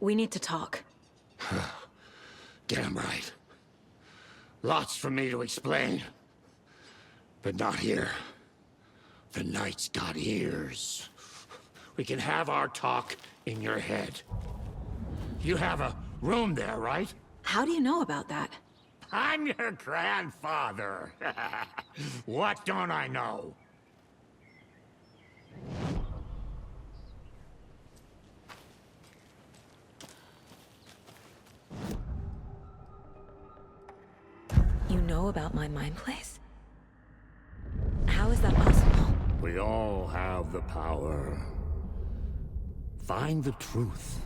We need to talk. Damn right. Lots for me to explain. But not here. The night's got ears. We can have our talk in your head. You have a room there, right? How do you know about that? I'm your grandfather. What don't I know? You know about my mind place? How is that possible? We all have the power. Find the truth.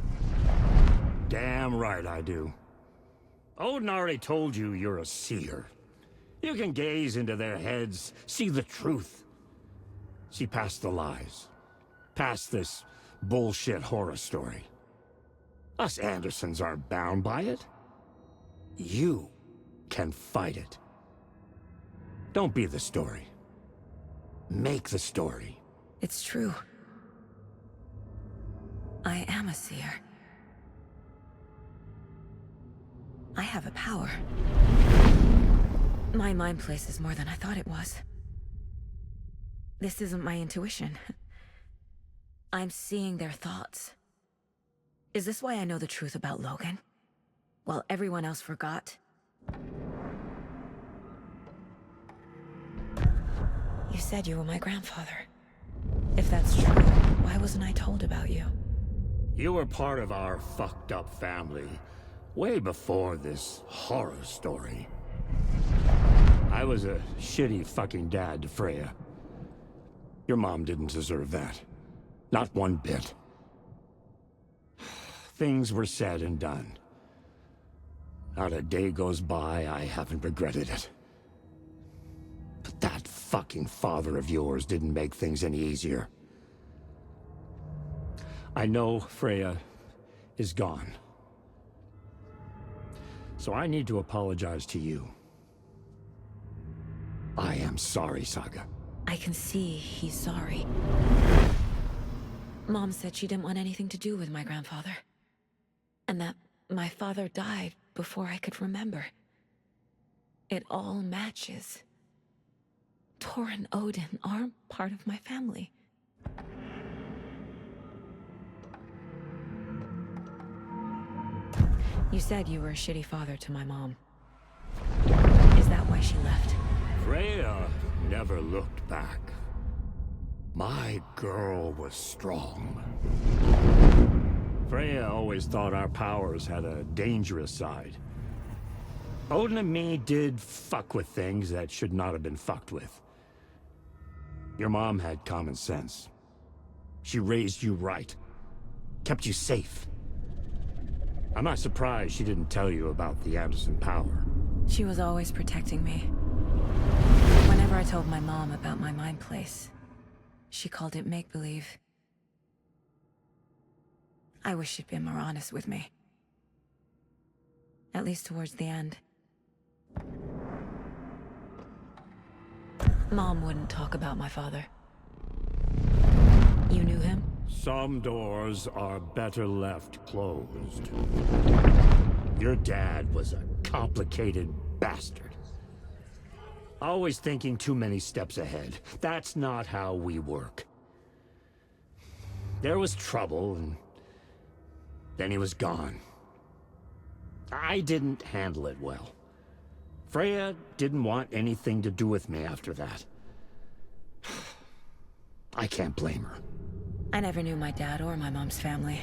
Damn right I do. Odin already told you you're a seer. You can gaze into their heads, see the truth. See past the lies. Past this bullshit horror story. Us Andersons aren't bound by it. You can fight it. Don't be the story. Make the story. It's true. I am a seer. I have a power. My mind place is more than I thought it was. This isn't my intuition. I'm seeing their thoughts. Is this why I know the truth about Logan? While everyone else forgot? You said you were my grandfather. If that's true, why wasn't I told about you? You were part of our fucked up family, way before this horror story. I was a shitty fucking dad to Freya. Your mom didn't deserve that. Not one bit. Things were said and done. Not a day goes by I haven't regretted it. But that fucking father of yours didn't make things any easier. I know Freya is gone. So I need to apologize to you. I am sorry, Saga. I can see he's sorry. Mom said she didn't want anything to do with my grandfather. And that my father died before I could remember. It all matches. Tor and Odin aren't part of my family. You said you were a shitty father to my mom. Is that why she left? Freya never looked back. My girl was strong. Freya always thought our powers had a dangerous side. Odin and me did fuck with things that should not have been fucked with. Your mom had common sense. She raised you right. Kept you safe. I'm not surprised she didn't tell you about the Anderson power. She was always protecting me. Whenever I told my mom about my mind place, she called it make-believe. I wish she'd been more honest with me. At least towards the end. Mom wouldn't talk about my father. You knew him? Some doors are better left closed. Your dad was a complicated bastard. Always thinking too many steps ahead. That's not how we work. There was trouble, and then he was gone. I didn't handle it well. Freya didn't want anything to do with me after that. I can't blame her. I never knew my dad or my mom's family.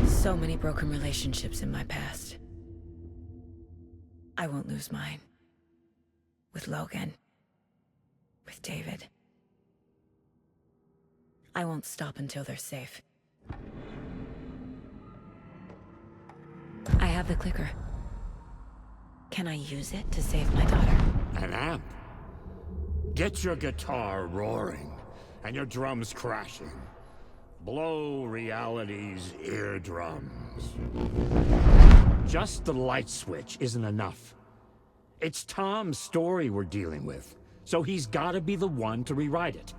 So many broken relationships in my past. I won't lose mine. With Logan. With David. I won't stop until they're safe. I have the clicker. Can I use it to save my daughter? An amp? Get your guitar roaring, and your drums crashing. Blow reality's eardrums. Just the light switch isn't enough. It's Tom's story we're dealing with, so he's gotta be the one to rewrite it.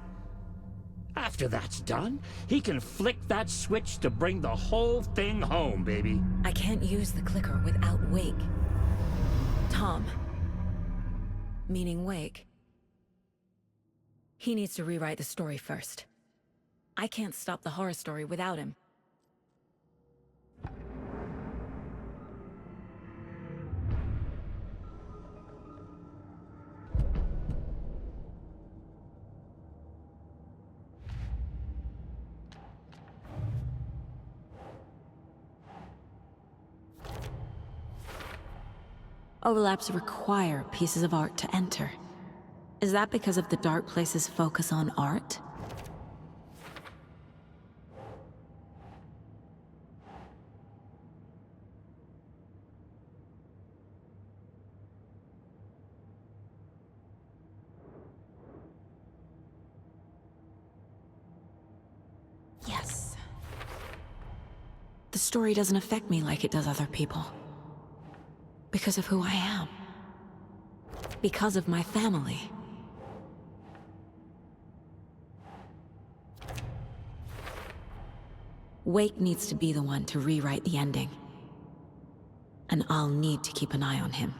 After that's done, he can flick that switch to bring the whole thing home, baby. I can't use the clicker without Wake. Tom. Meaning Wake. He needs to rewrite the story first. I can't stop the horror story without him. Overlaps require pieces of art to enter. Is that because of the Dark Place's focus on art? Yes. The story doesn't affect me like it does other people. Because of who I am. Because of my family. Wake needs to be the one to rewrite the ending. And I'll need to keep an eye on him.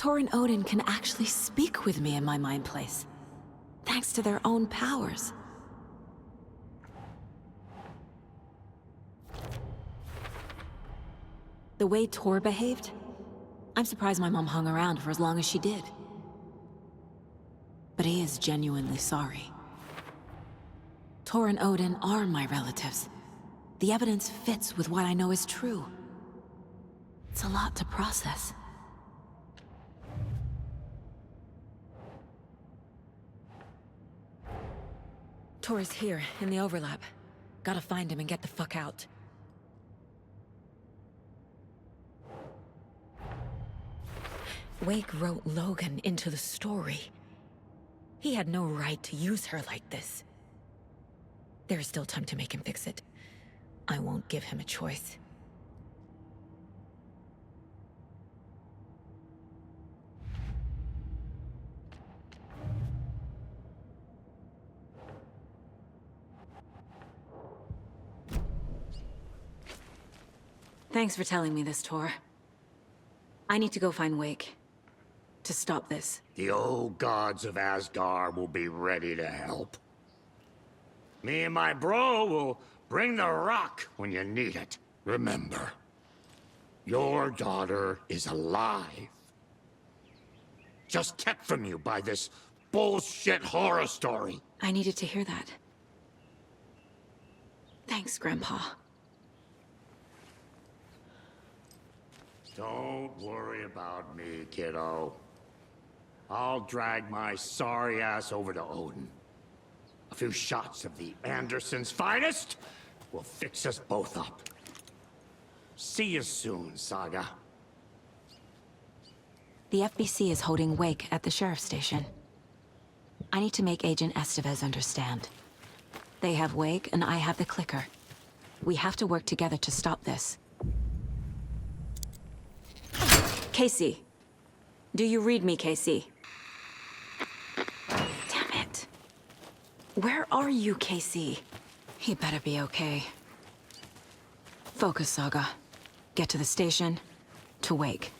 Tor and Odin can actually speak with me in my mind place, thanks to their own powers. The way Tor behaved, I'm surprised my mom hung around for as long as she did. But he is genuinely sorry. Tor and Odin are my relatives. The evidence fits with what I know is true. It's a lot to process. Tor is here, in the overlap. Gotta find him and get the fuck out. Wake wrote Logan into the story. He had no right to use her like this. There is still time to make him fix it. I won't give him a choice. Thanks for telling me this, Tor. I need to go find Wake. To stop this. The old gods of Asgard will be ready to help. Me and my bro will bring the rock when you need it. Remember, your daughter is alive. Just kept from you by this bullshit horror story. I needed to hear that. Thanks, Grandpa. Don't worry about me, kiddo. I'll drag my sorry ass over to Odin. A few shots of the Andersons' finest will fix us both up. See you soon, Saga. The FBC is holding Wake at the sheriff's station. I need to make Agent Estevez understand. They have Wake and I have the clicker. We have to work together to stop this. Casey. Do you read me, Casey? Damn it. Where are you, Casey? He better be okay. Focus, Saga. Get to the station, to Wake.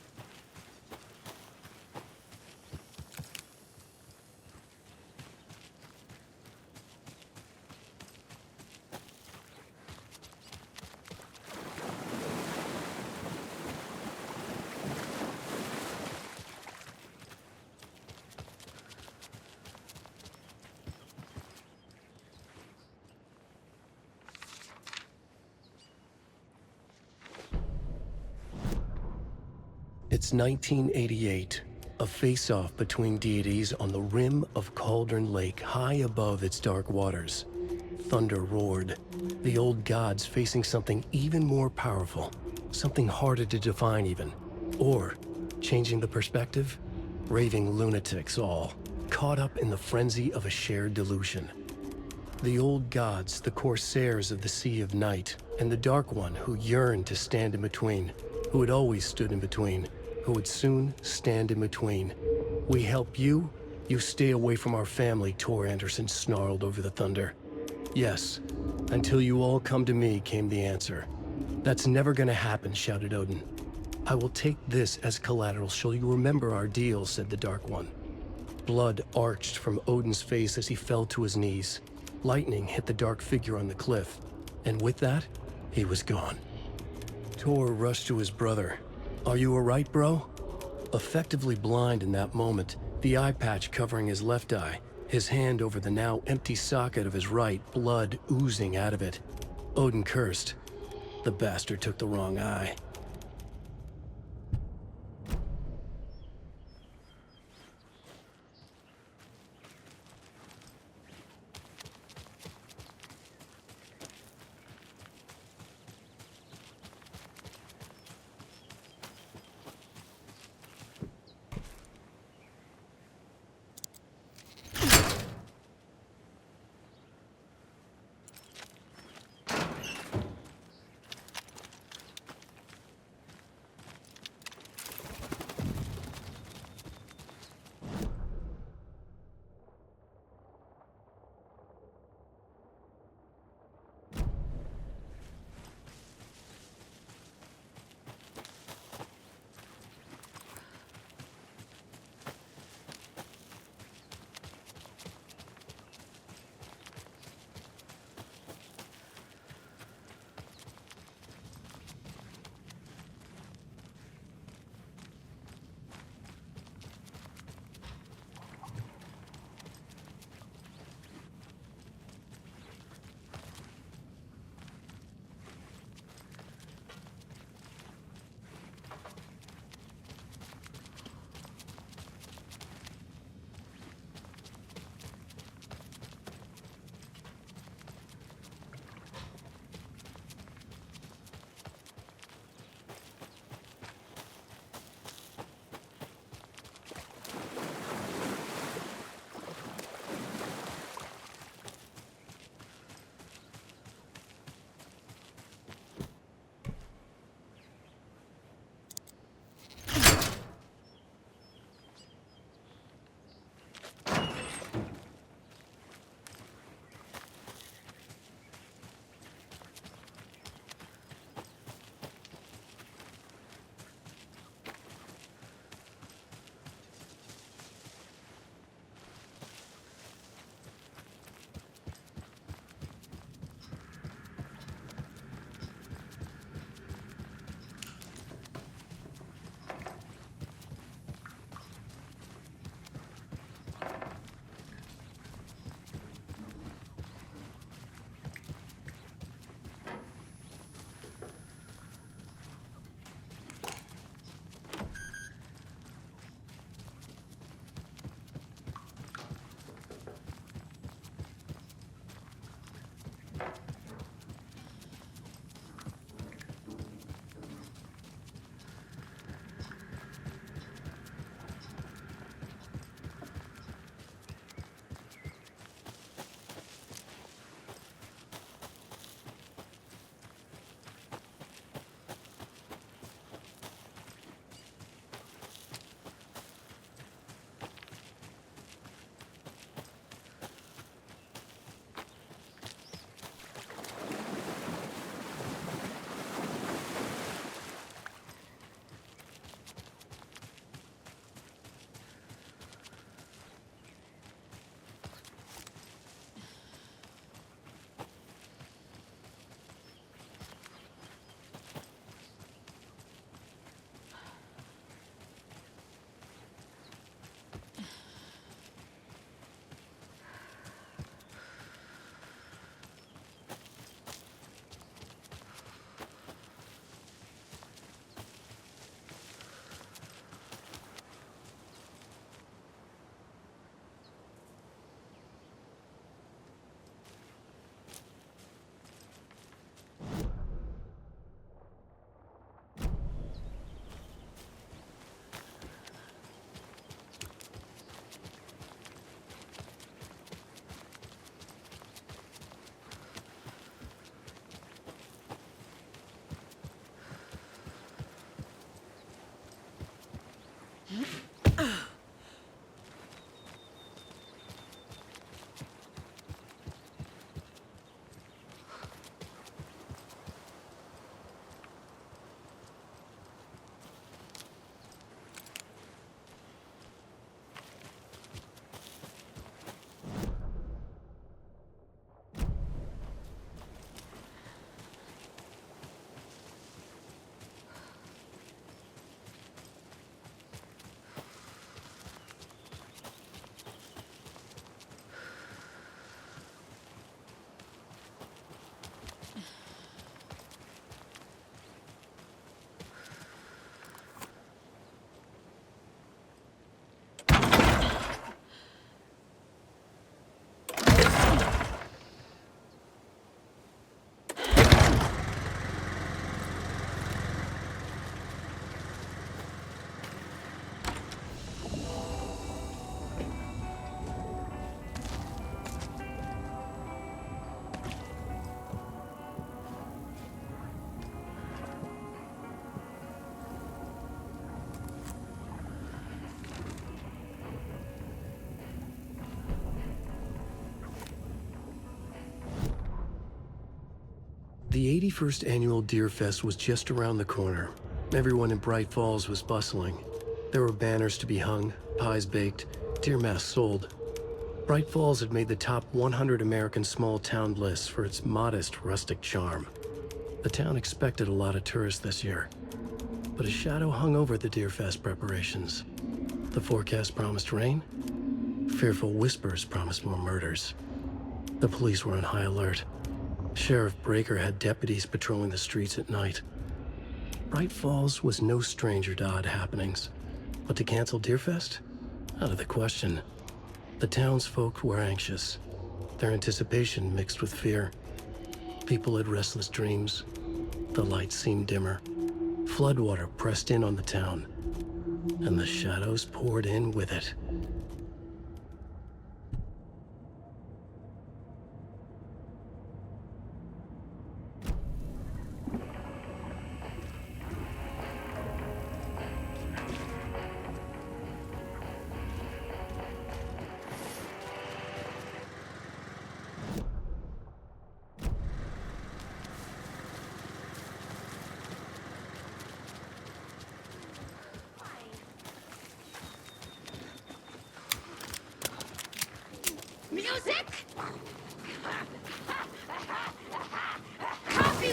It's 1988, a face-off between deities on the rim of Cauldron Lake high above its dark waters. thunder roared. The old gods facing something even more powerful, something harder to define even. Or, changing the perspective, raving lunatics all, caught up in the frenzy of a shared delusion. The old gods, the corsairs of the Sea of Night, and the Dark One who yearned to stand in between, who had always stood in between, who would soon stand in between. We help you, you stay away from our family, Tor Anderson snarled over the thunder. Yes, until you all come to me, came the answer. That's never gonna happen, shouted Odin. I will take this as collateral, shall you remember our deal, said the Dark One. Blood arched from Odin's face as he fell to his knees. Lightning hit the dark figure on the cliff, and with that, he was gone. Tor rushed to his brother. Are you alright, bro? Effectively blind in that moment, the eye patch covering his left eye, his hand over the now empty socket of his right, blood oozing out of it. Odin cursed. The bastard took the wrong eye. The 81st annual Deer Fest was just around the corner. Everyone in Bright Falls was bustling. There were banners to be hung, pies baked, deer masks sold. Bright Falls had made the top 100 American small town lists for its modest, rustic charm. The town expected a lot of tourists this year, but a shadow hung over the Deer Fest preparations. The forecast promised rain. Fearful whispers promised more murders. The police were on high alert. Sheriff Breaker had deputies patrolling the streets at night. Bright Falls was no stranger to odd happenings, but to cancel Deerfest? Out of the question. The townsfolk were anxious, their anticipation mixed with fear. People had restless dreams. The lights seemed dimmer. Floodwater pressed in on the town, and the shadows poured in with it. Music? Coffee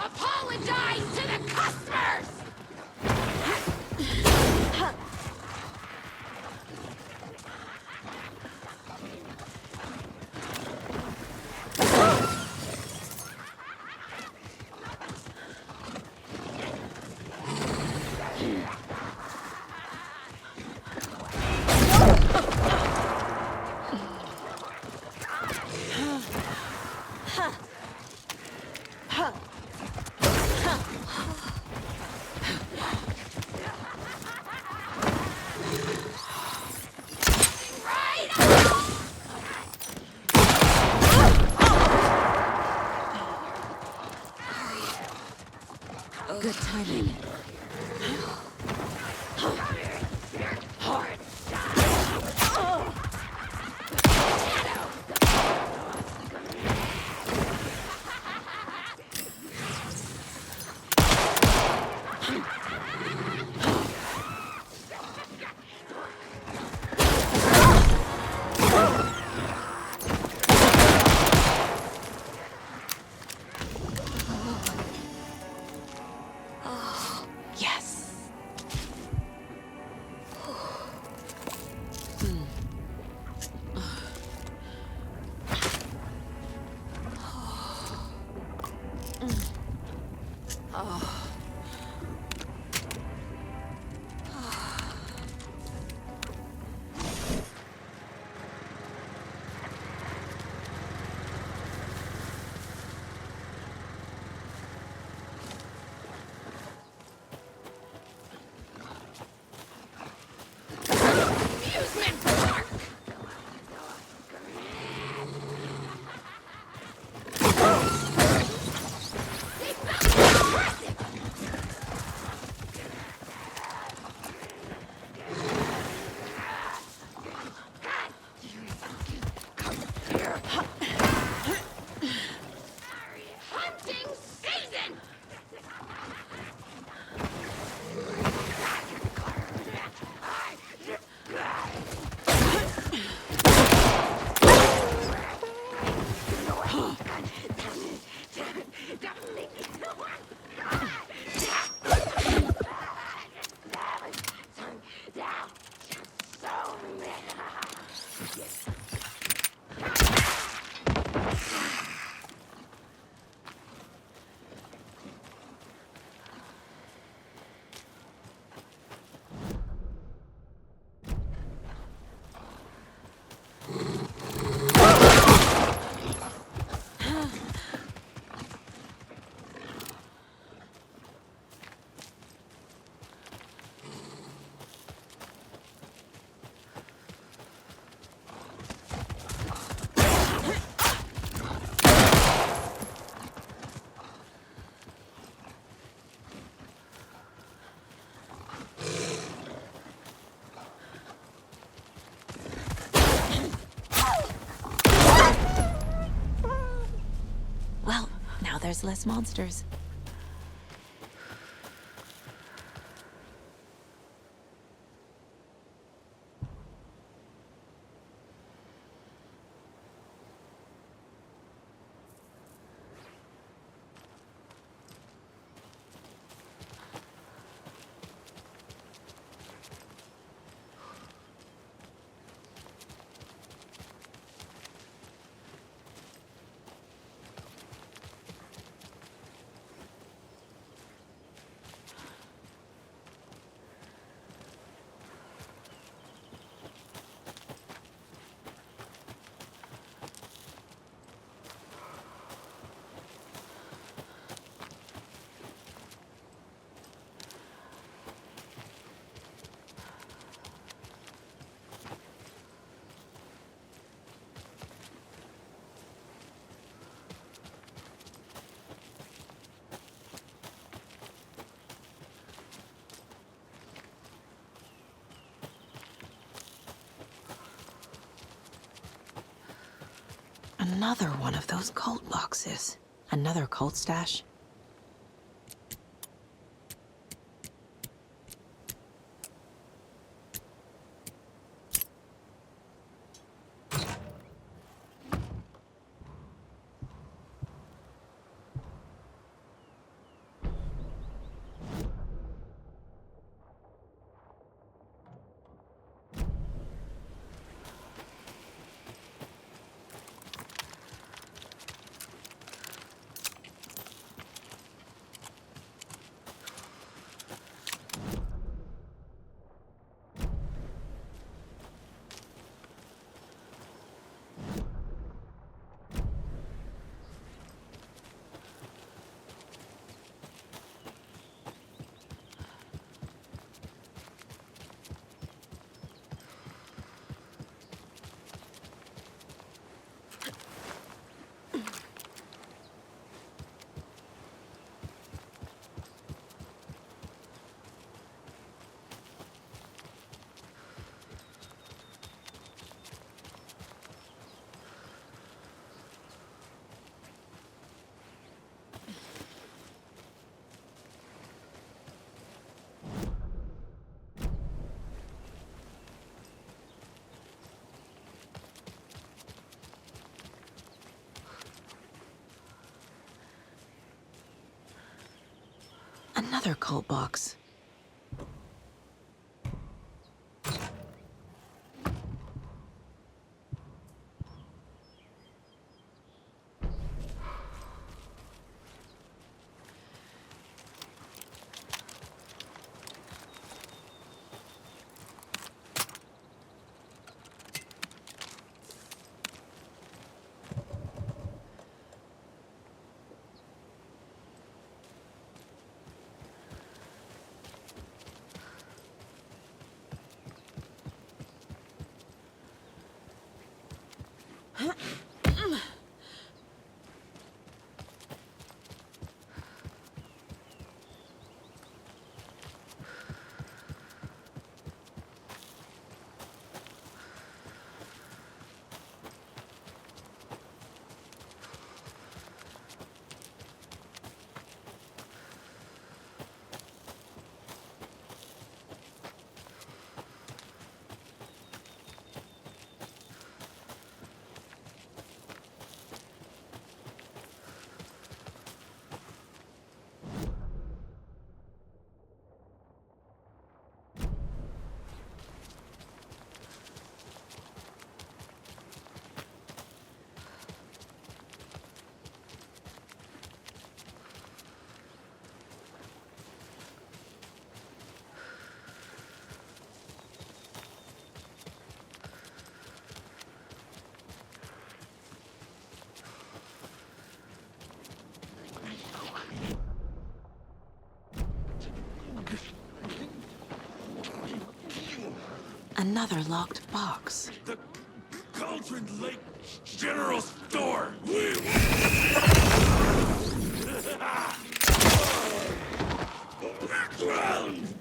apologize to the customers! Good timing. there's less monsters. Another one of those cult boxes. Another cult stash. Another cult box. Another locked box. The Cauldron Lake General Store! Background!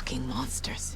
Fucking monsters.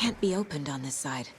Can't be opened on this side.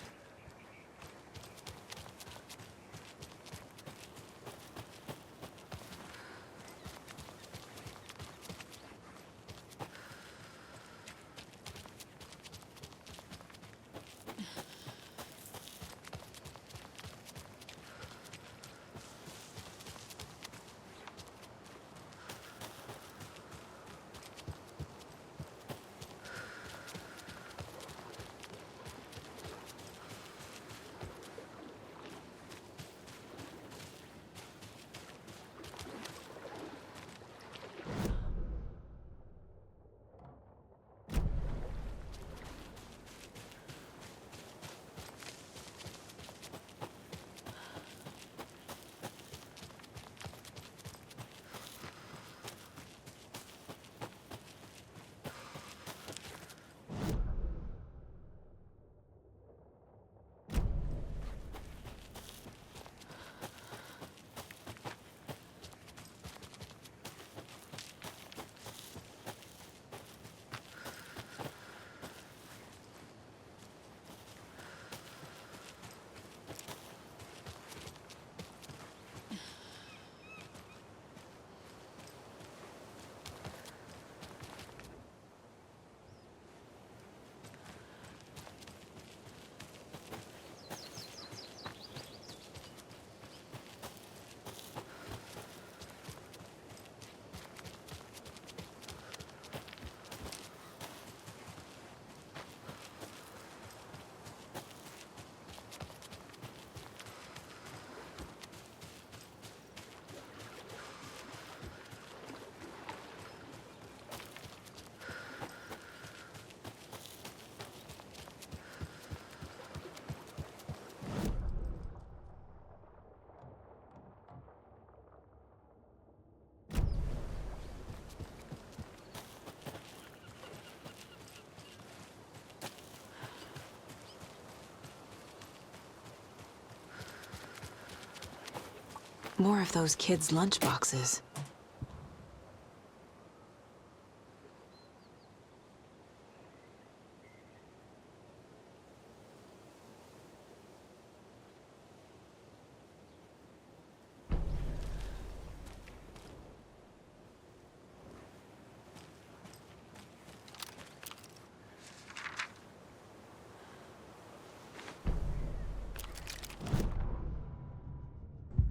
More of those kids' lunchboxes.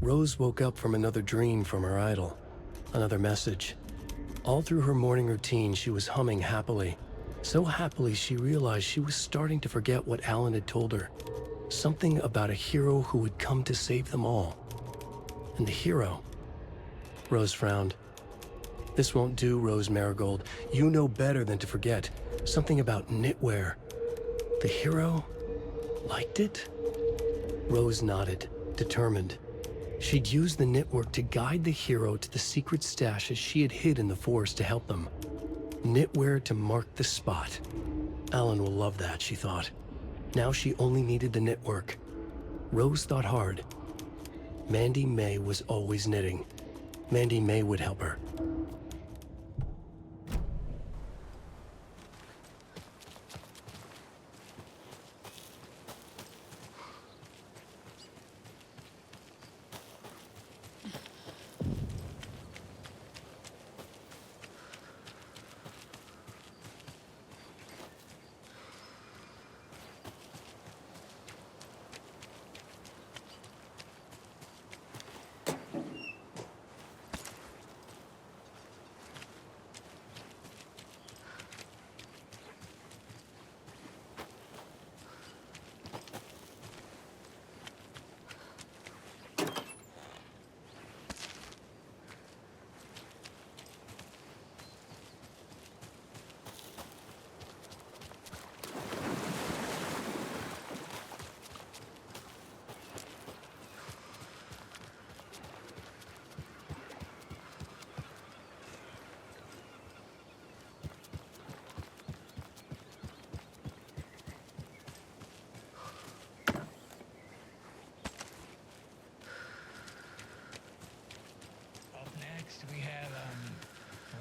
Rose woke up from another dream from her idol, another message. All through her morning routine, she was humming happily. So happily, she realized she was starting to forget what Alan had told her. Something about a hero who would come to save them all. And the hero... Rose frowned. This won't do, Rose Marigold. You know better than to forget. Something about knitwear. The hero liked it? Rose nodded, determined. She'd use the knitwork to guide the hero to the secret stashes she had hid in the forest to help them. Knitwear to mark the spot. Alan will love that, she thought. Now she only needed the knitwork. Rose thought hard. Mandy May was always knitting. Mandy May would help her.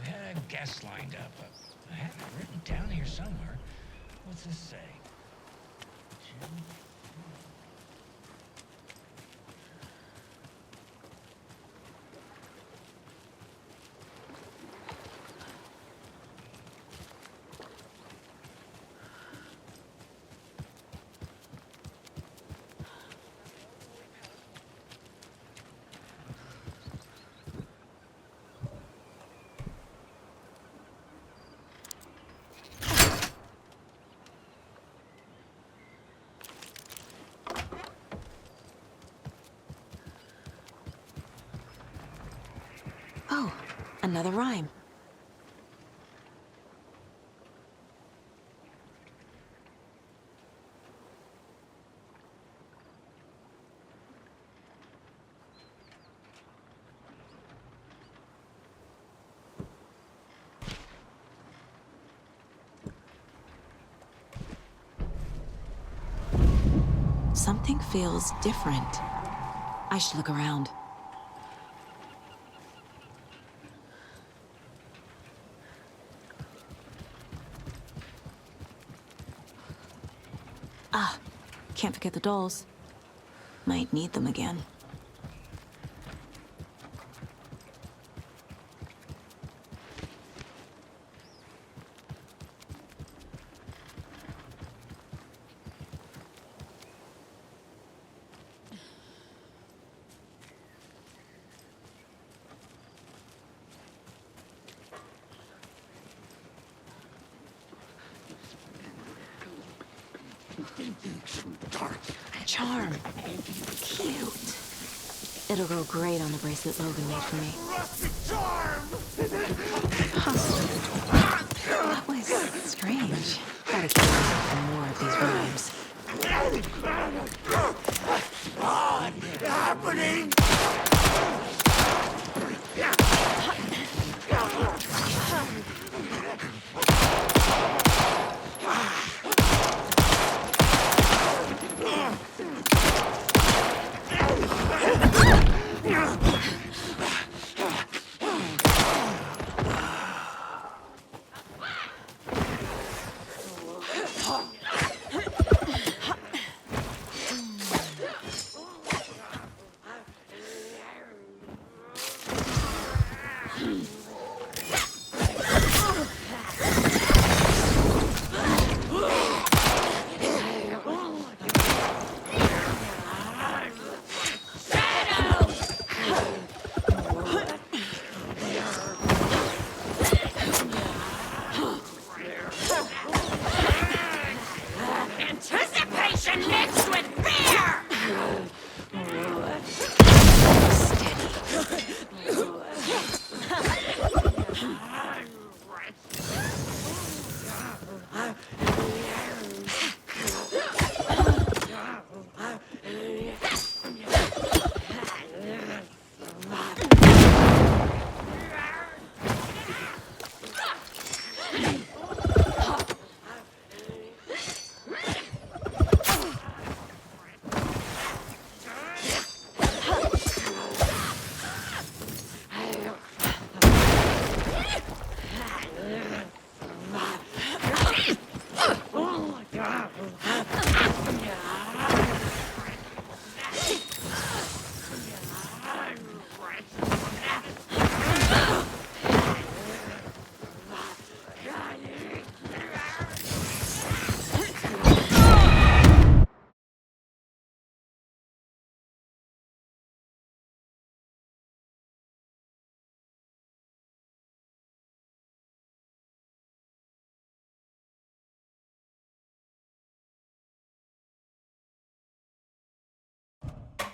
We had a guest lined up. I had it written down here somewhere. What's this say? Jim? Oh, another rhyme. Something feels different. I should look around. Ah, can't forget the dolls. Might need them again. Charm. Cute. It'll go great on the bracelet Logan made for me. Huh. That was strange. Gotta keep myself for more of these rhymes. What's happening?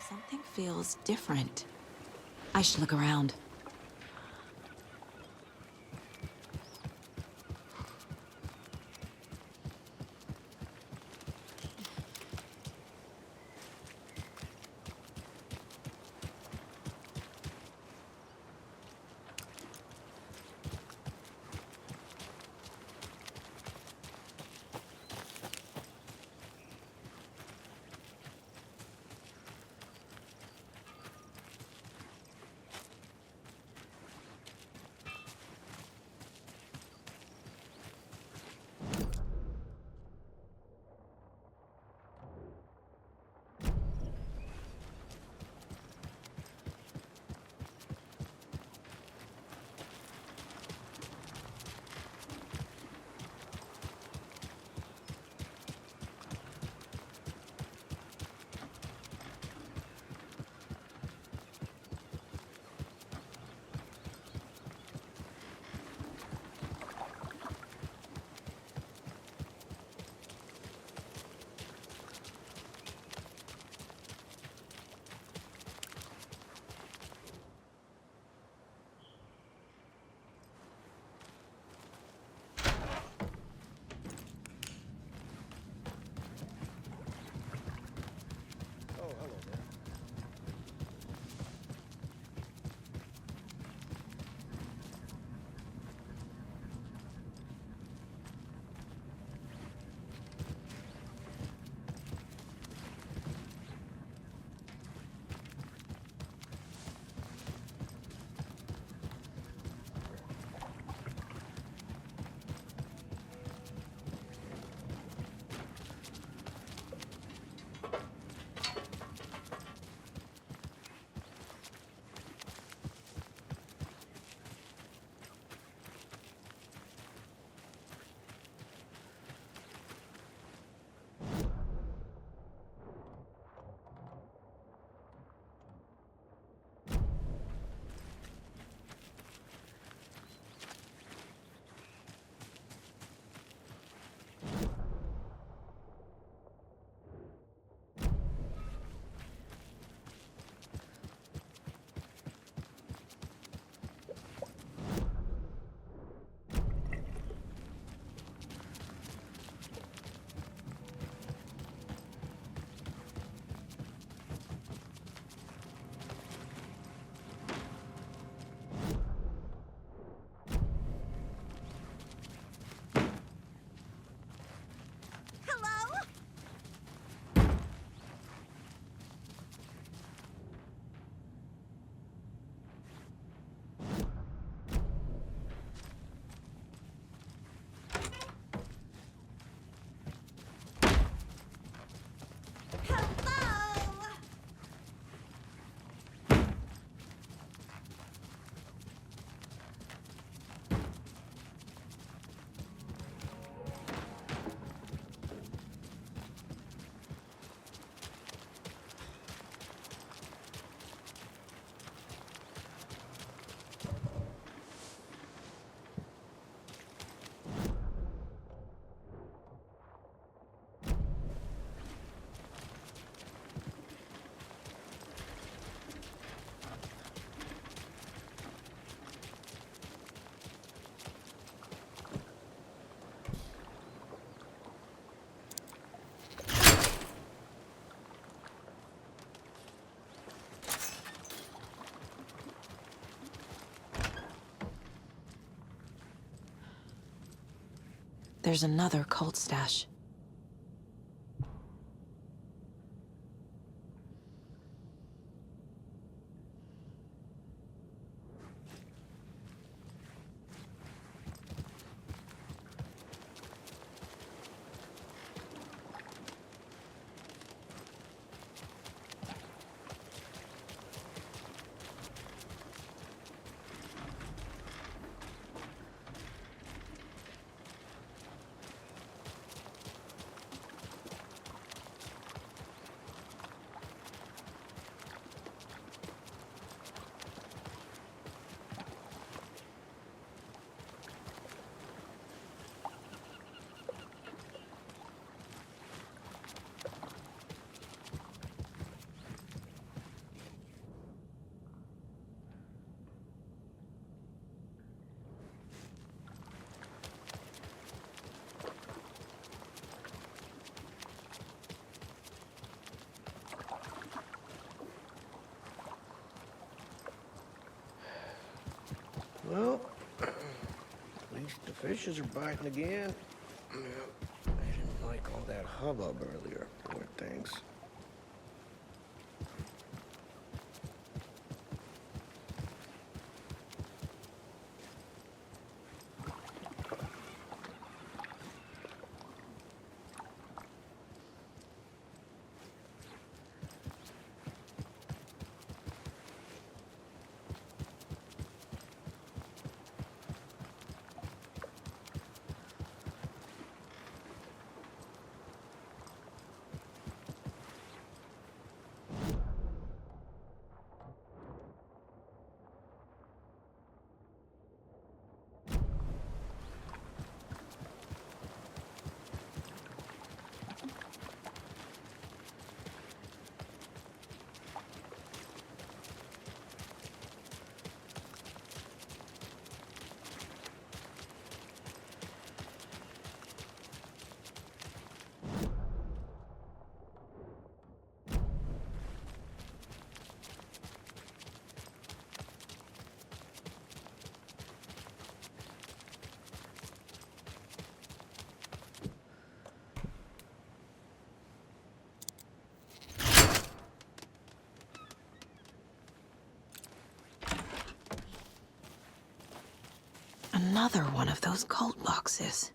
Something feels different. I should look around. There's another cult stash. The fishes are biting again. Yeah, I didn't like all that hubbub earlier. Poor things. Another one of those cult boxes.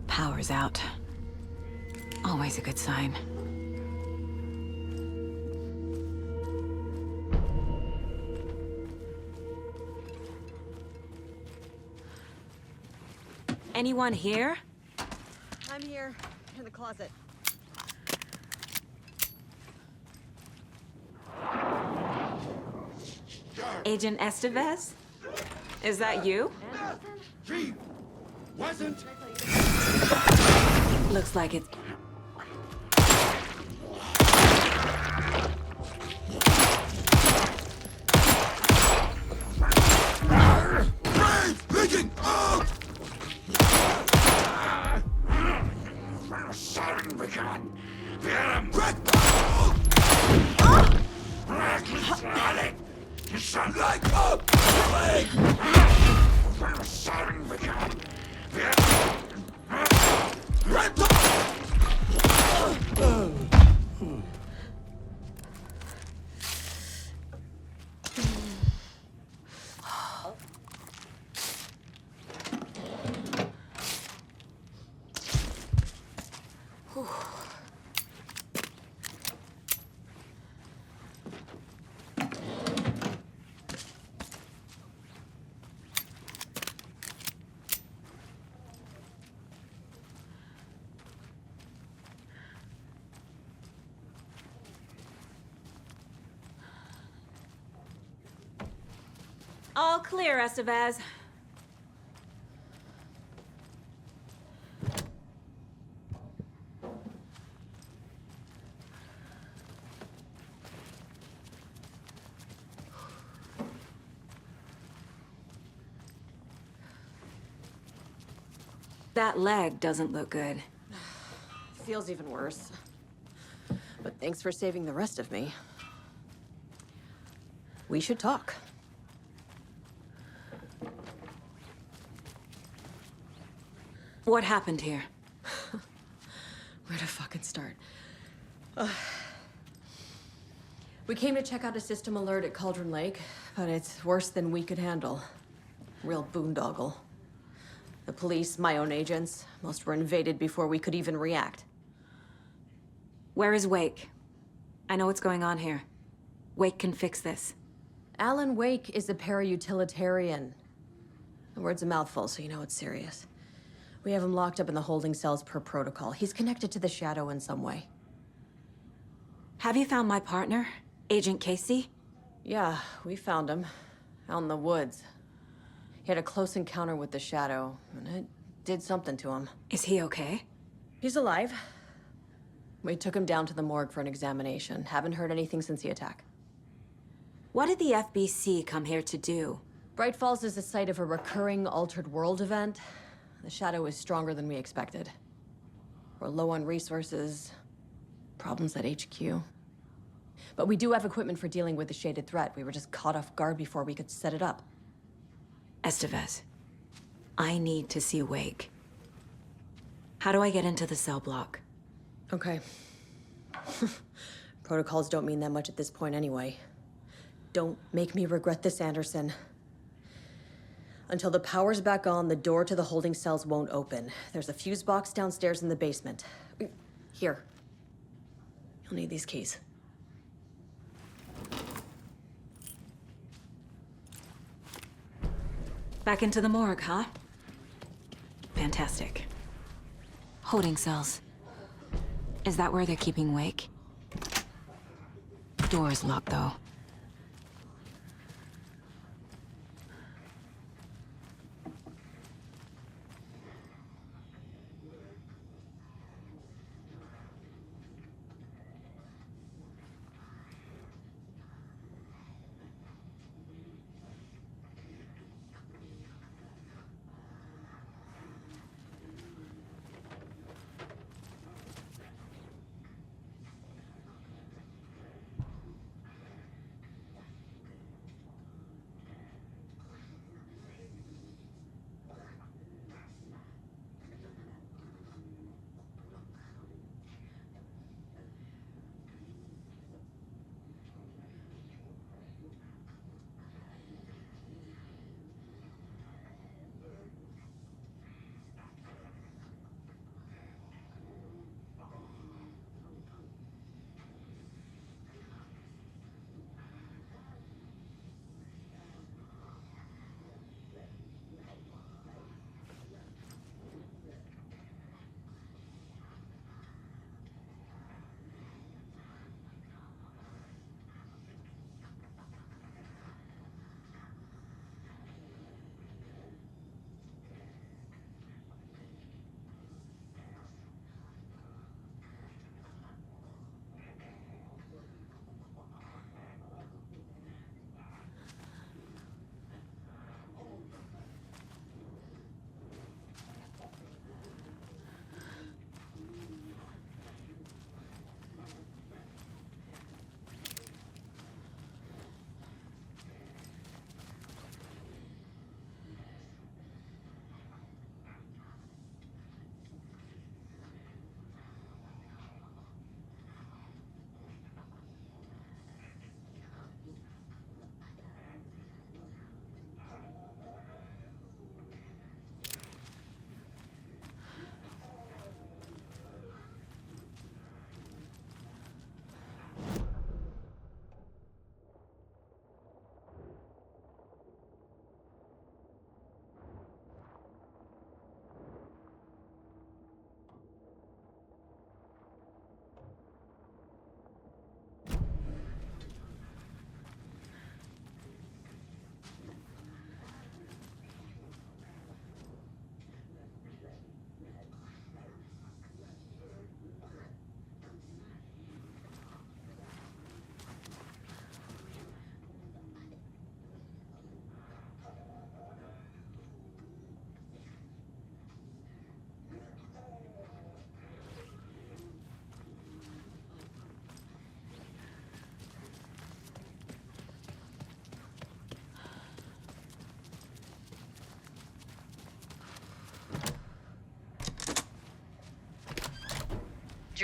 Power's out. Always a good sign. Anyone here? I'm here, in the closet. Agent Estevez? Is that you? She wasn't. Looks like it's... Leaking! Sorry, we can. Get him! Got it! You sound like a plague! Sorry, we can. Get him! All clear, Estevez. That leg doesn't look good. Feels even worse. But thanks for saving the rest of me. We should talk. What happened here? Where to fucking start? We came to check out a system alert at Cauldron Lake, but it's worse than we could handle. Real boondoggle. The police, my own agents, most were invaded before we could even react. Where is Wake? I know what's going on here. Wake can fix this. Alan Wake is a para-utilitarian. The word's a mouthful, so you know it's serious. We have him locked up in the holding cells per protocol. He's connected to the Shadow in some way. Have you found my partner, Agent Casey? Yeah, we found him. Out in the woods. He had a close encounter with the Shadow, and it did something to him. Is he okay? He's alive. We took him down to the morgue for an examination. Haven't heard anything since the attack. What did the FBC come here to do? Bright Falls is the site of a recurring Altered World event. The Shadow is stronger than we expected. We're low on resources, problems at HQ. But we do have equipment for dealing with the shaded threat. We were just caught off guard before we could set it up. Estevez, I need to see Wake. How do I get into the cell block? Okay. Protocols don't mean that much at this point anyway. Don't make me regret this, Anderson. Until the power's back on, the door to the holding cells won't open. There's a fuse box downstairs in the basement. Here. You'll need these keys. Back into the morgue, huh? Fantastic. Holding cells. Is that where they're keeping Wake? Door's locked, though.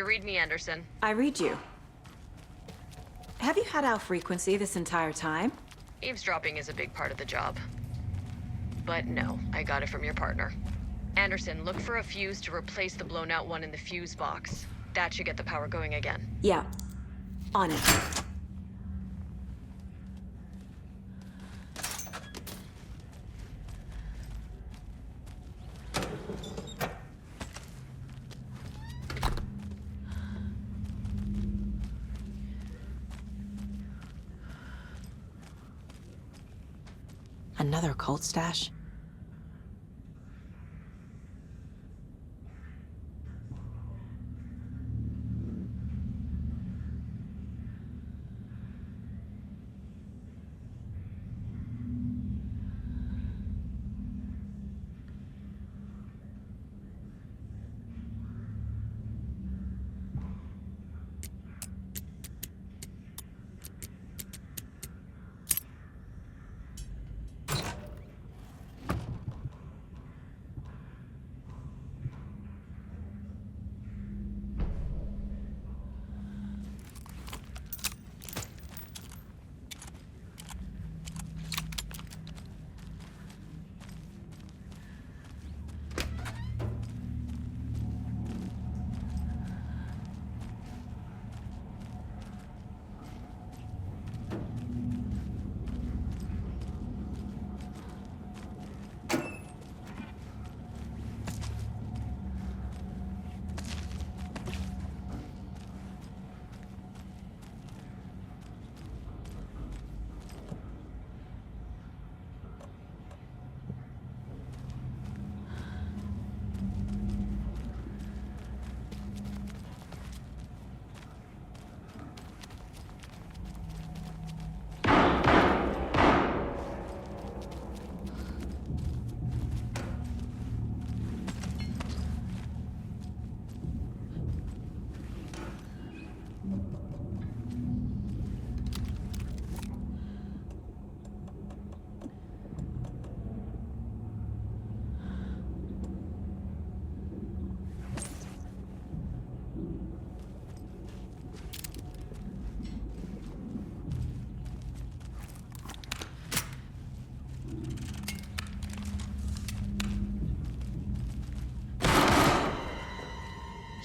you read me, Anderson? I read you. Have you had our frequency this entire time? Eavesdropping is a big part of the job. But no, I got it from your partner. Anderson, look for a fuse to replace the blown out one in the fuse box. That should get the power going again. Yeah. On it. Another cult stash?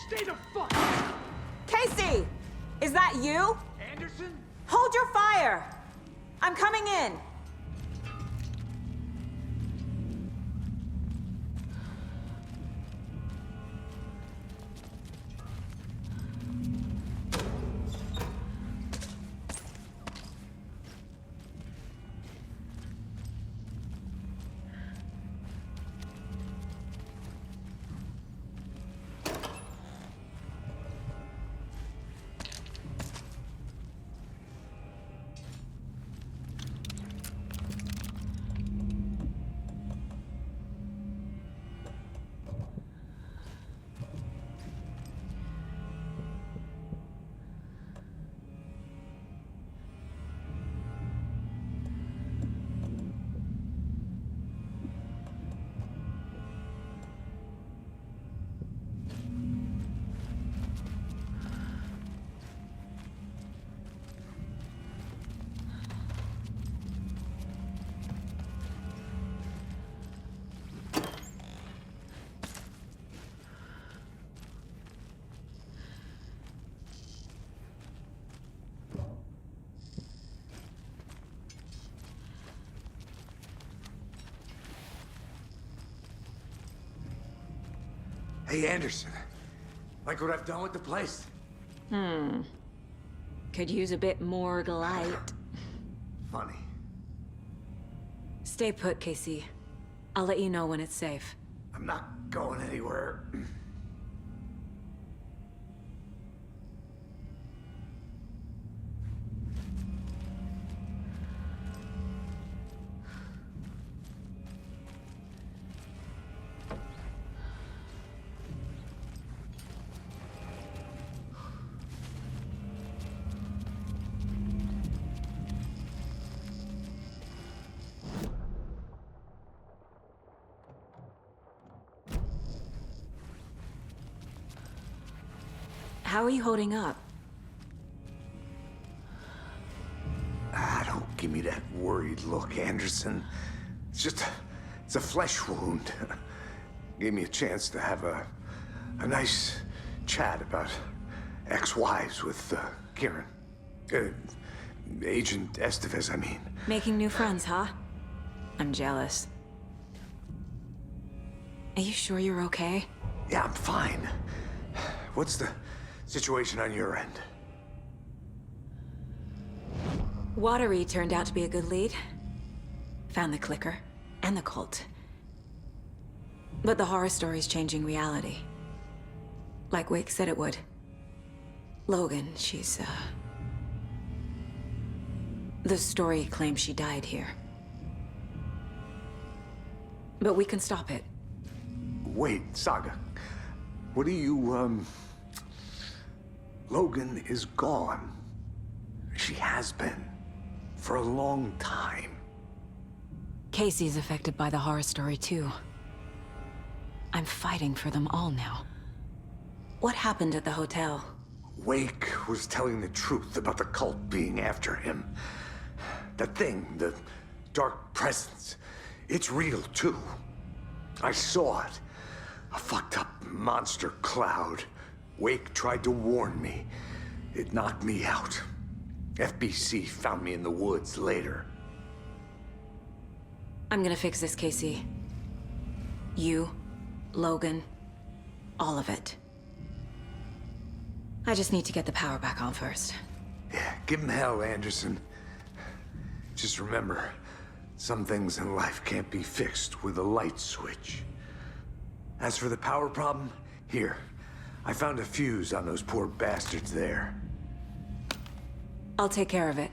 Stay the fuck! Casey! Is that you? Anderson? Hold your fire! I'm coming in! Hey, Anderson. Like what I've done with the place? Could use a bit more light. Funny. Stay put, Casey. I'll let you know when it's safe. I'm not going anywhere. How are you holding up? Don't give me that worried look, Anderson. It's a flesh wound. Gave me a chance to have a nice chat about ex-wives with Kieran. Agent Estevez, I mean. Making new friends, huh? I'm jealous. Are you sure you're okay? Yeah, I'm fine. What's the situation on your end? Watery turned out to be a good lead. Found the clicker and the cult. But the horror story's changing reality. Like Wake said it would. Logan, she's, the story claims she died here. But we can stop it. Wait, Saga. What do you, Logan is gone. She has been. For a long time. Casey's affected by the horror story, too. I'm fighting for them all now. What happened at the hotel? Wake was telling the truth about the cult being after him. That thing, the dark presence, it's real, too. I saw it. A fucked up monster cloud. Wake tried to warn me. It knocked me out. FBC found me in the woods later. I'm gonna fix this, Casey. You, Logan, all of it. I just need to get the power back on first. Yeah, give him hell, Anderson. Just remember, some things in life can't be fixed with a light switch. As for the power problem, here. I found a fuse on those poor bastards there. I'll take care of it.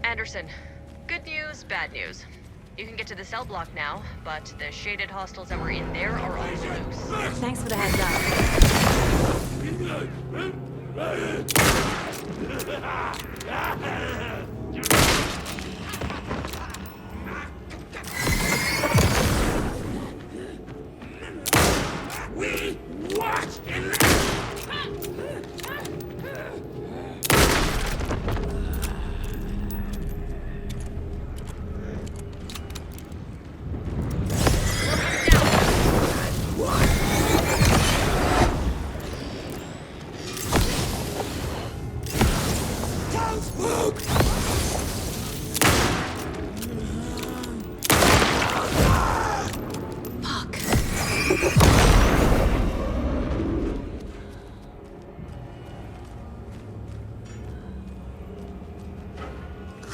Anderson, good news, bad news. You can get to the cell block now, but the shaded hostels that were in there are all loose. Thanks for the heads up. We watch and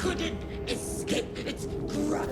couldn't escape its grasp.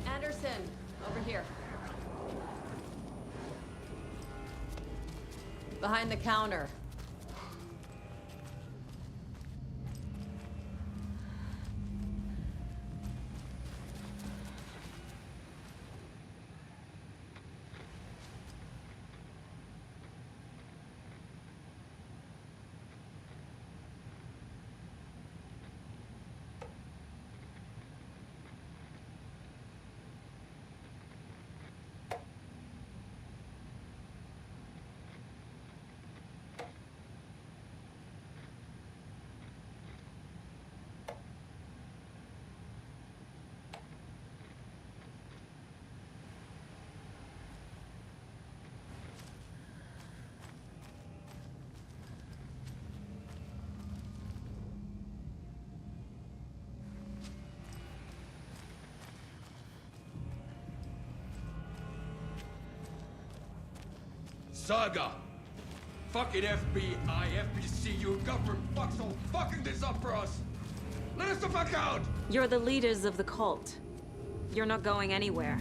Anderson, over here. Behind the counter. Saga! Fucking FBI, FBC, you government fucks all fucking this up for us! Let us the fuck out! You're the leaders of the cult. You're not going anywhere.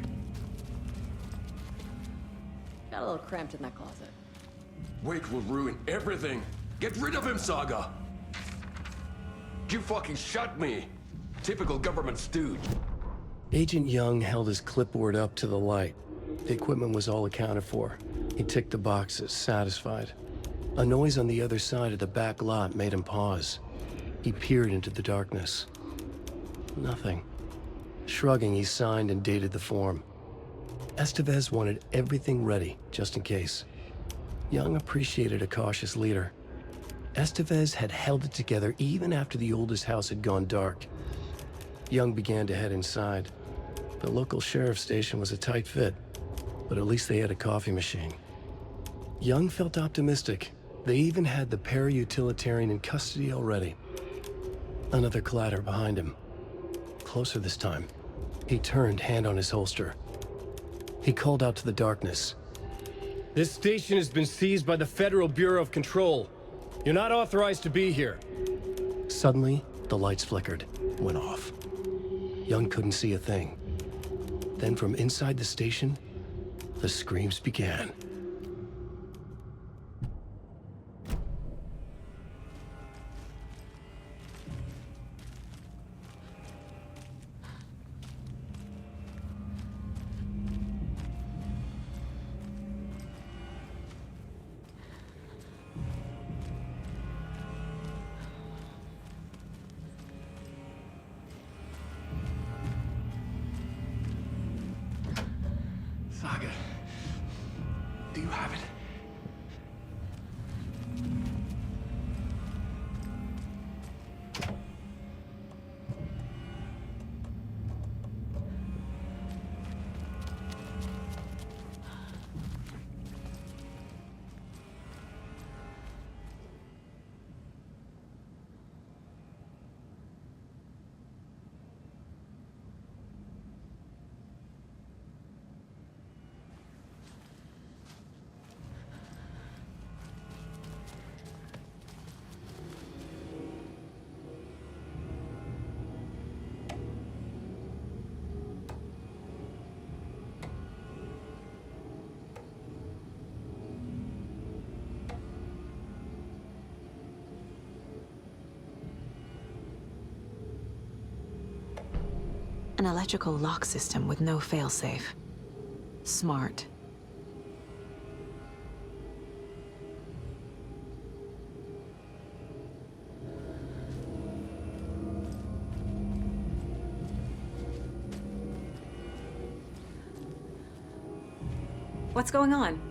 Got a little cramped in that closet. Wake will ruin everything! Get rid of him, Saga! You fucking shot me! Typical government stooge. Agent Young held his clipboard up to the light. The equipment was all accounted for. He ticked the boxes, satisfied. A noise on the other side of the back lot made him pause. He peered into the darkness. Nothing. Shrugging, he signed and dated the form. Estevez wanted everything ready, just in case. Young appreciated a cautious leader. Estevez had held it together even after the oldest house had gone dark. Young began to head inside. The local sheriff's station was a tight fit, but at least they had a coffee machine. Young felt optimistic. They even had the para-utilitarian in custody already. Another clatter behind him. Closer this time. He turned, hand on his holster. He called out to the darkness. This station has been seized by the Federal Bureau of Control. You're not authorized to be here. Suddenly, the lights flickered, went off. Young couldn't see a thing. Then from inside the station, the screams began. Saga, do you have it? An electrical lock system with no failsafe. Smart. What's going on?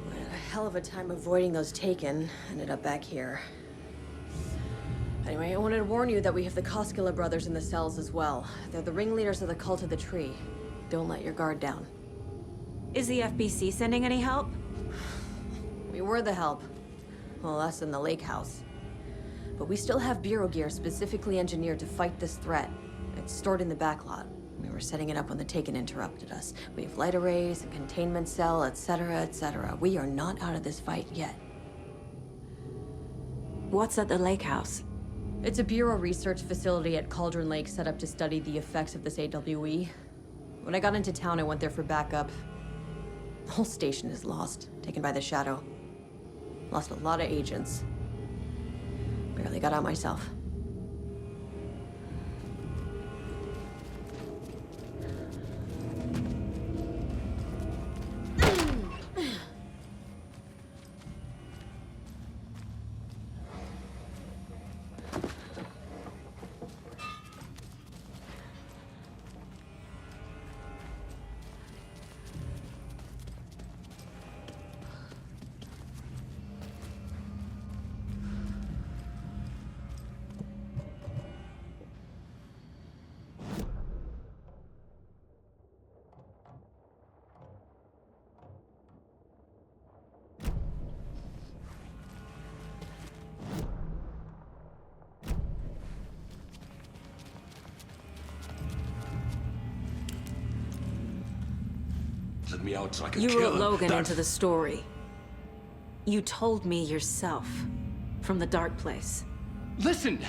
We had a hell of a time avoiding those taken. Ended up back here. Anyway, I wanted to warn you that we have the Koskela brothers in the cells as well. They're the ringleaders of the Cult of the Tree. Don't let your guard down. Is the FBC sending any help? We were the help. Well, us in the lake house. But we still have Bureau gear specifically engineered to fight this threat. It's stored in the backlot. We were setting it up when the Taken interrupted us. We have light arrays, a containment cell, etc., etc. We are not out of this fight yet. What's at the lake house? It's a Bureau research facility at Cauldron Lake set up to study the effects of this AWE. When I got into town, I went there for backup. The whole station is lost, taken by the Shadow. Lost a lot of agents. Barely got out myself. Let me out so I can You kill wrote him. Logan into the story. You told me yourself. From the dark place. Listen!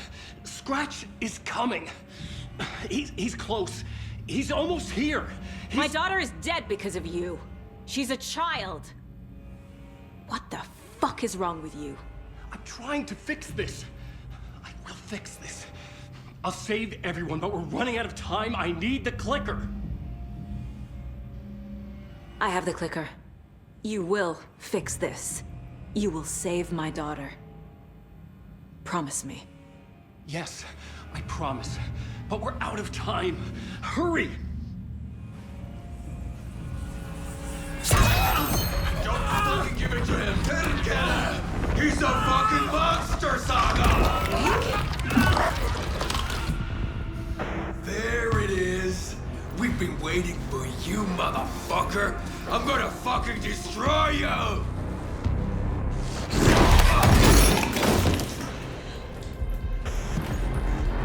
Scratch is coming. He's close. He's almost here. My daughter is dead because of you. She's a child. What the fuck is wrong with you? I'm trying to fix this. I will fix this. I'll save everyone, but we're running out of time. I need the clicker. I have the clicker. You will fix this. You will save my daughter. Promise me. Yes, I promise. But we're out of time. Hurry! Don't fucking give it to him! He's a fucking monster, Saga! There it is. We've been waiting for you, motherfucker. I'm gonna fucking destroy you!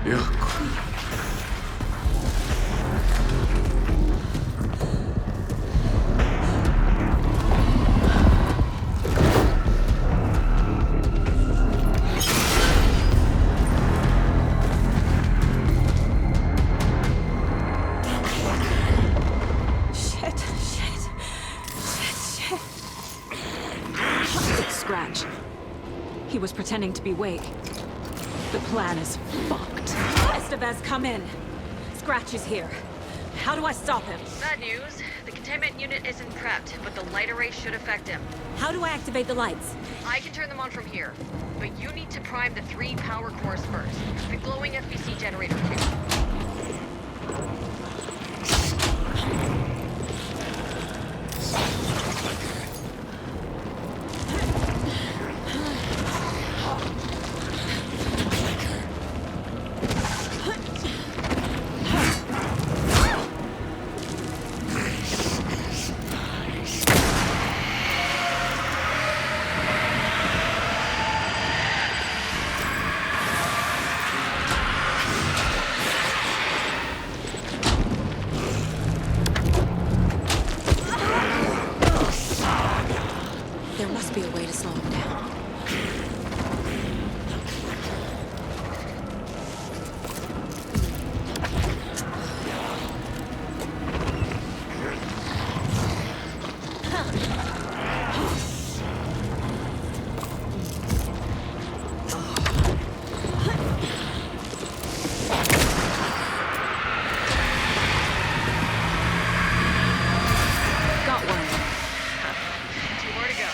Yeah. Scratch. He was pretending to be Wake. The plan is fucked. Estevez, come in. Scratch is here. How do I stop him? Bad news. The containment unit isn't prepped, but the light array should affect him. How do I activate the lights? I can turn them on from here, but you need to prime the 3 power cores first. The glowing FBC generator too. There must be a way to slow him down. Got one. 2 more to go.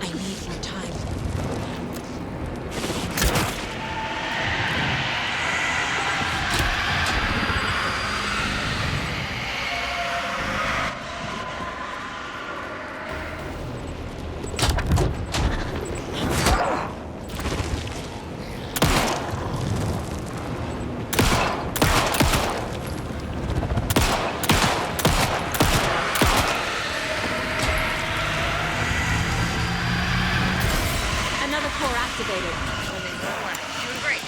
I need more time. Another core activated. Only 1 left. Doing great.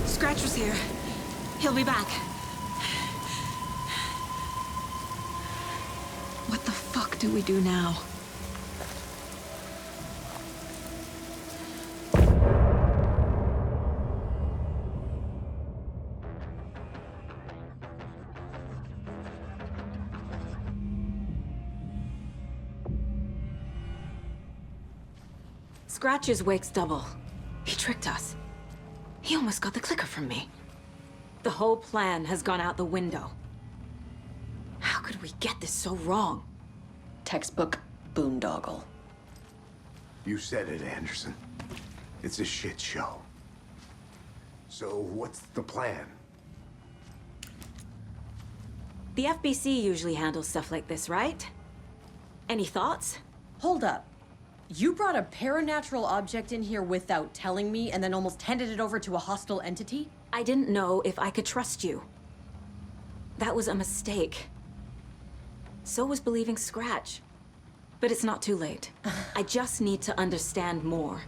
Scratch was here. He'll be back. What the fuck do we do now? Scratch is Wake's double. He tricked us. He almost got the clicker from me. The whole plan has gone out the window. How could we get this so wrong? Textbook boondoggle. You said it, Anderson. It's a shit show. So what's the plan? The FBC usually handles stuff like this, right? Any thoughts? Hold up. You brought a paranatural object in here without telling me and then almost handed it over to a hostile entity? I didn't know if I could trust you. That was a mistake. So was believing Scratch. But it's not too late. I just need to understand more.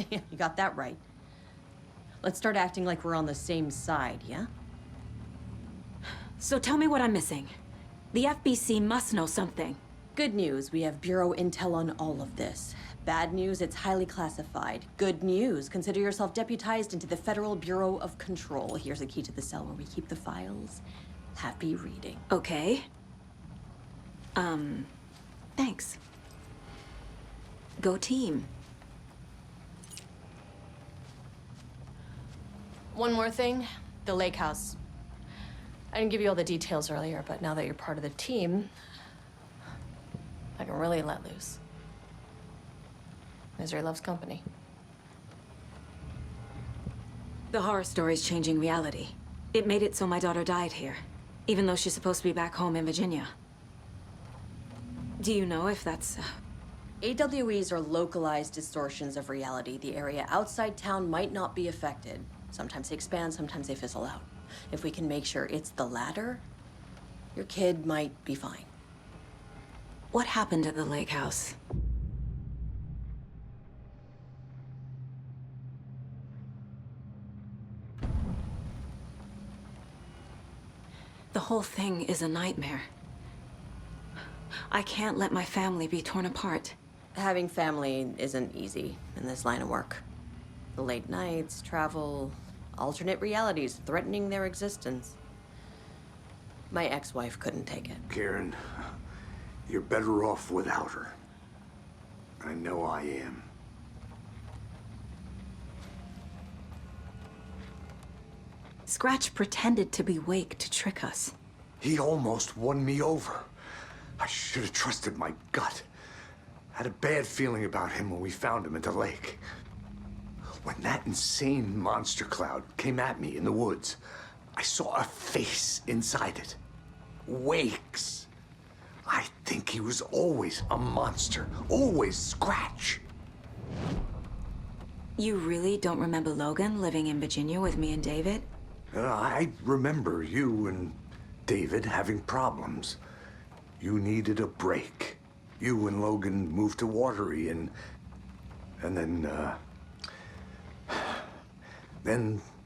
You got that right. Let's start acting like we're on the same side, yeah? So tell me what I'm missing. The FBC must know something. Good news, we have Bureau intel on all of this. Bad news, it's highly classified. Good news, consider yourself deputized into the Federal Bureau of Control. Here's a key to the cell where we keep the files. Happy reading. Okay. Thanks. Go team. One more thing, the lake house. I didn't give you all the details earlier, but now that you're part of the team, I can really let loose. Misery loves company. The horror story's changing reality. It made it so my daughter died here, even though she's supposed to be back home in Virginia. Do you know if that's... AWEs are localized distortions of reality. The area outside town might not be affected. Sometimes they expand, sometimes they fizzle out. If we can make sure it's the latter, your kid might be fine. What happened at the lake house? The whole thing is a nightmare. I can't let my family be torn apart. Having family isn't easy in this line of work. The late nights, travel, alternate realities threatening their existence. My ex-wife couldn't take it. Karen, you're better off without her. I know I am. Scratch pretended to be Wake to trick us. He almost won me over. I should have trusted my gut. Had a bad feeling about him when we found him at the lake. When that insane monster cloud came at me in the woods, I saw a face inside it. Wake's. I think he was always a monster. Always Scratch. You really don't remember Logan living in Virginia with me and David? I remember you and David having problems. You needed a break. You and Logan moved to Watery and then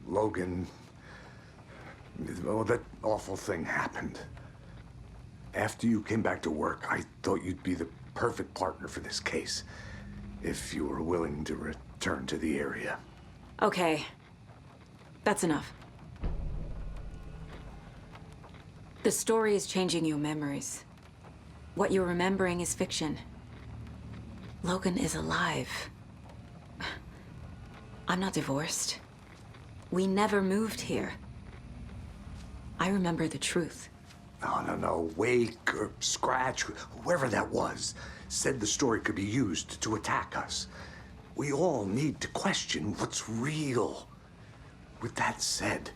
Logan, well, that awful thing happened. After you came back to work, I thought you'd be the perfect partner for this case, if you were willing to return to the area. Okay. That's enough. The story is changing your memories. What you're remembering is fiction. Logan is alive. I'm not divorced. We never moved here. I remember the truth. No. Wake or Scratch, whoever that was, said the story could be used to attack us. We all need to question what's real. With that said,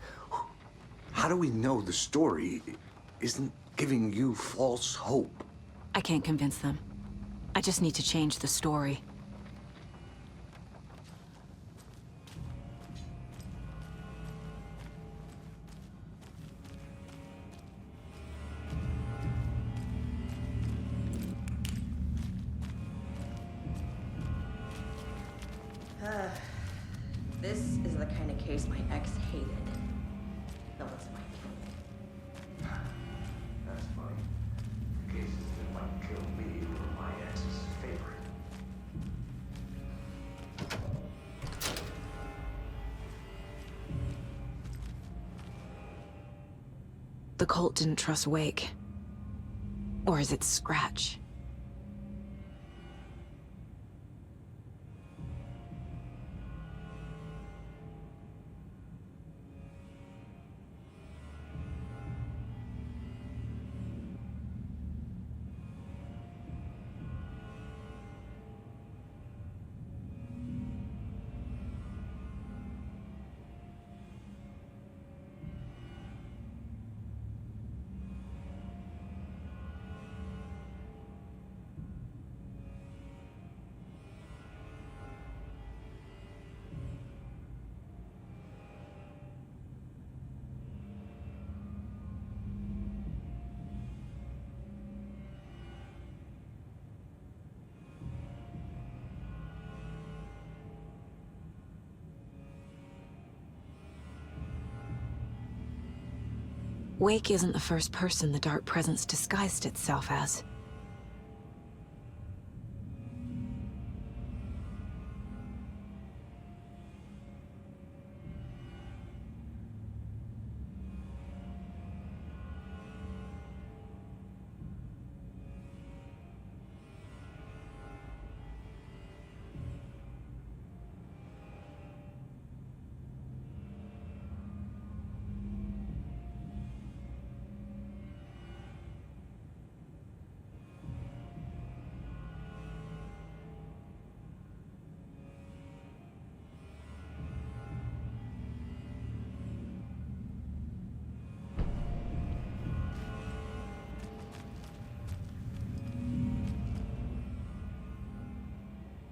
how do we know the story isn't giving you false hope? I can't convince them. I just need to change the story. This is the kind of case my ex hated. No one's might kill me. That's funny. Cases that might kill me were my ex's favorite. The cult didn't trust Wake. Or is it Scratch? Wake isn't the first person the Dark Presence disguised itself as.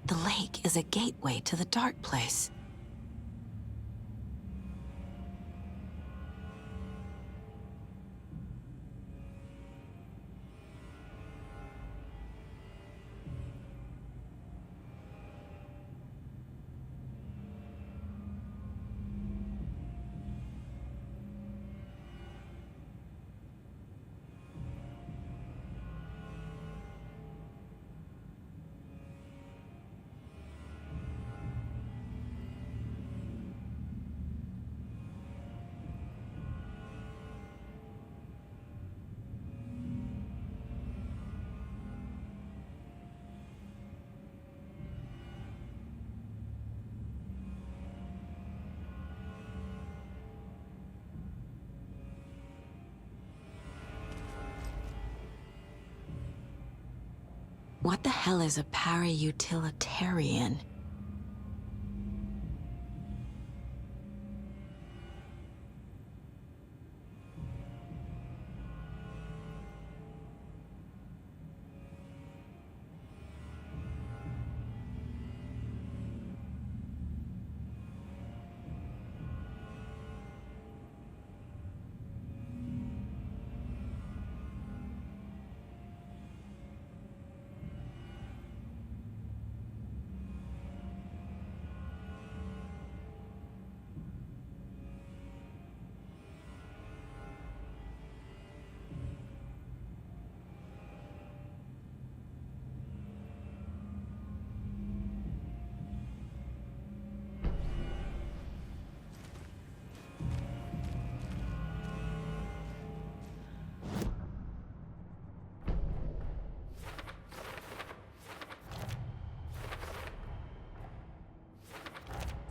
The lake is a gateway to the dark place. What the hell is a para-utilitarian?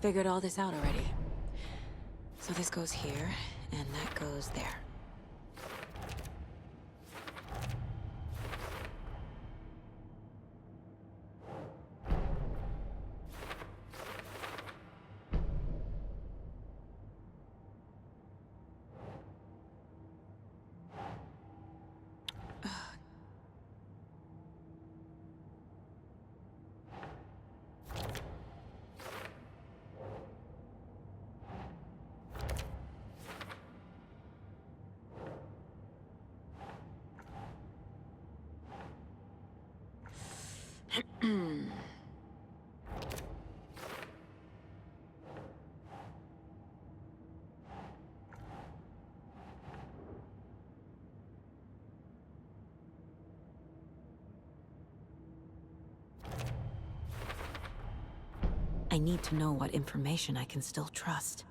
Figured all this out already. So this goes here, and that goes there. I need to know what information I can still trust.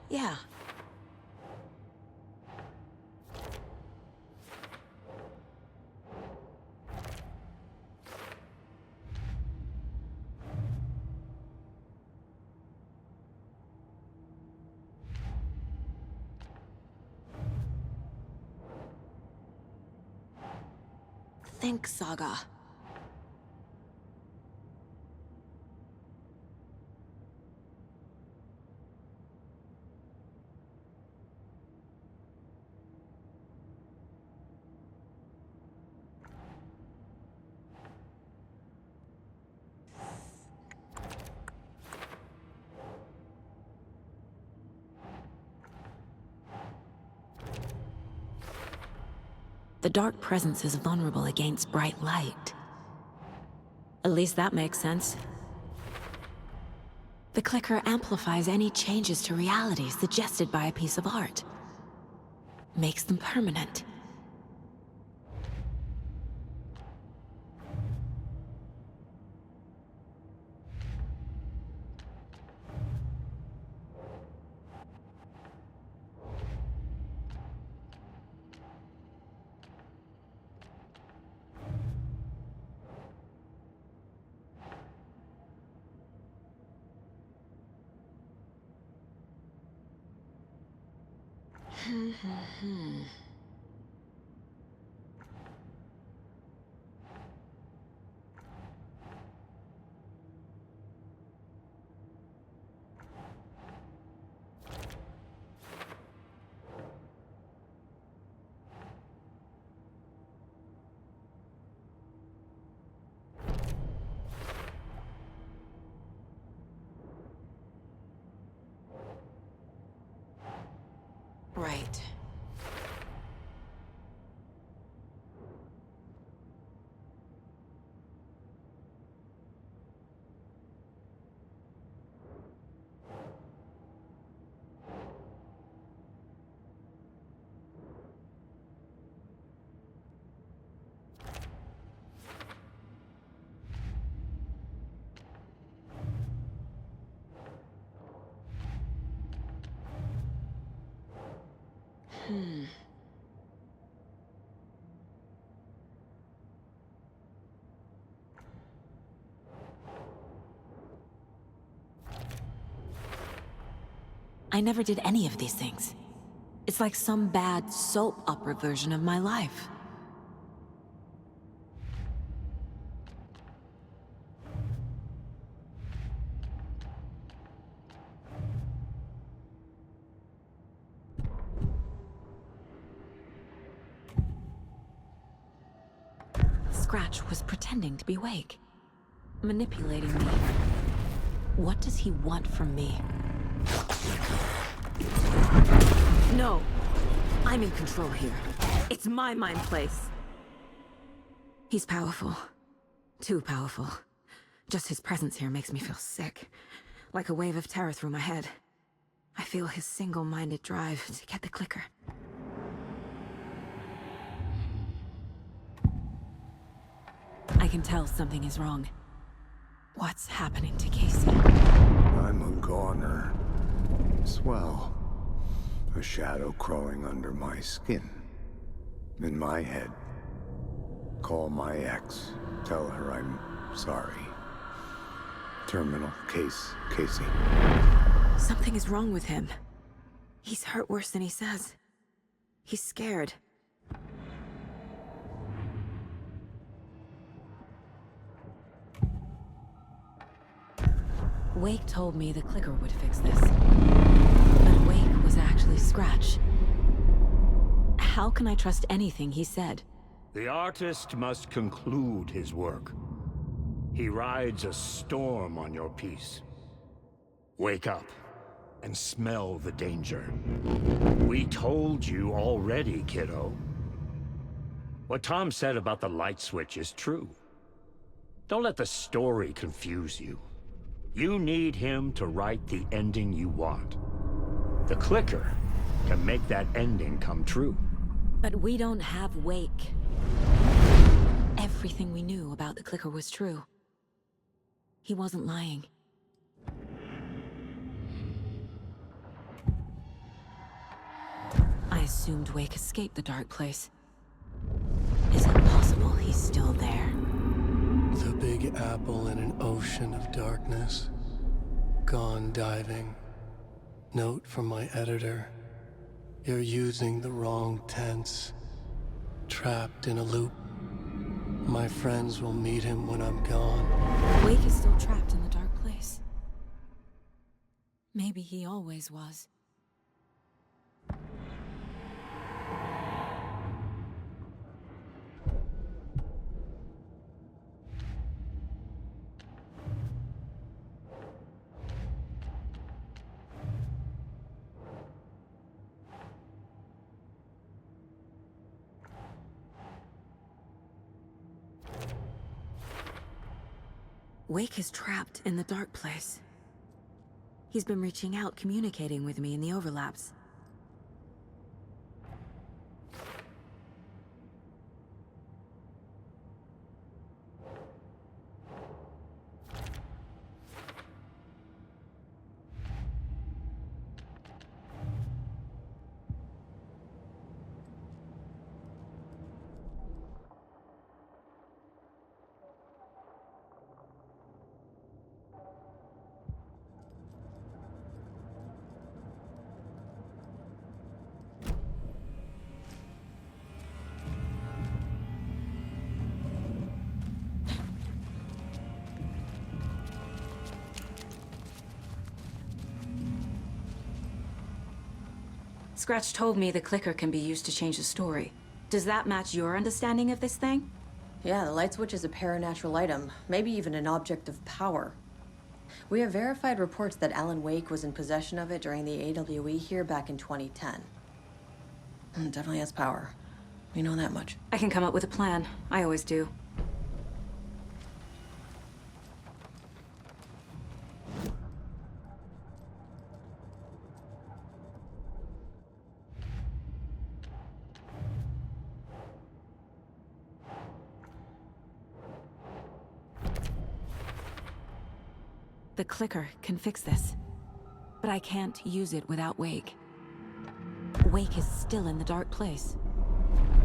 Yeah. think, Saga. The dark presence is vulnerable against bright light. At least that makes sense. The clicker amplifies any changes to reality suggested by a piece of art. Makes them permanent. Right. I never did any of these things. It's like some bad soap opera version of my life. Scratch was pretending to be awake, manipulating me. What does he want from me? No! I'm in control here. It's my mind place. He's powerful. Too powerful. Just his presence here makes me feel sick. Like a wave of terror through my head. I feel his single-minded drive to get the clicker. I can tell something is wrong. What's happening to Casey? I'm a goner. Swell. A shadow crawling under my skin. In my head. Call my ex. Tell her I'm sorry. Terminal case, Casey. Something is wrong with him. He's hurt worse than he says. He's scared. Wake told me the clicker would fix this. But Wake was actually Scratch. How can I trust anything he said? The artist must conclude his work. He rides a storm on your piece. Wake up and smell the danger. We told you already, kiddo. What Tom said about the light switch is true. Don't let the story confuse you. You need him to write the ending you want. The clicker can make that ending come true. But we don't have Wake. Everything we knew about the clicker was true. He wasn't lying. I assumed Wake escaped the dark place. Is it possible he's still there? The Big Apple in an ocean of darkness. Gone diving. Note from my editor. You're using the wrong tense. Trapped in a loop. My friends will meet him when I'm gone. Wake is still trapped in the dark place. Maybe he always was. Wake is trapped in the dark place. He's been reaching out, communicating with me in the overlaps. Scratch told me the clicker can be used to change the story. Does that match your understanding of this thing? Yeah, the light switch is a paranatural item, maybe even an object of power. We have verified reports that Alan Wake was in possession of it during the AWE here back in 2010. Definitely has power. We know that much. I can come up with a plan. I always do. The clicker can fix this, but I can't use it without Wake. Wake is still in the dark place.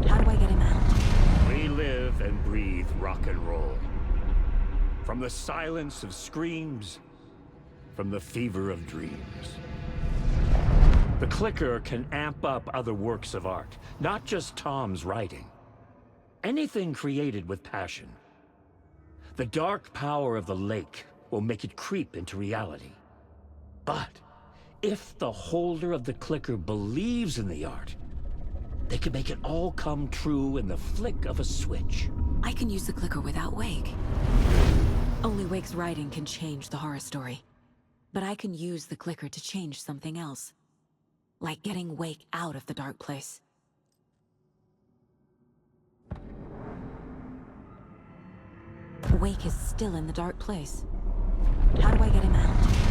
How do I get him out? We live and breathe rock and roll. From the silence of screams, from the fever of dreams. The clicker can amp up other works of art, not just Tom's writing. Anything created with passion. The dark power of the lake will make it creep into reality. But if the holder of the clicker believes in the art, they can make it all come true in the flick of a switch. I can use the clicker without Wake. Only Wake's writing can change the horror story. But I can use the clicker to change something else. Like getting Wake out of the dark place. Wake is still in the dark place. How do I get him out?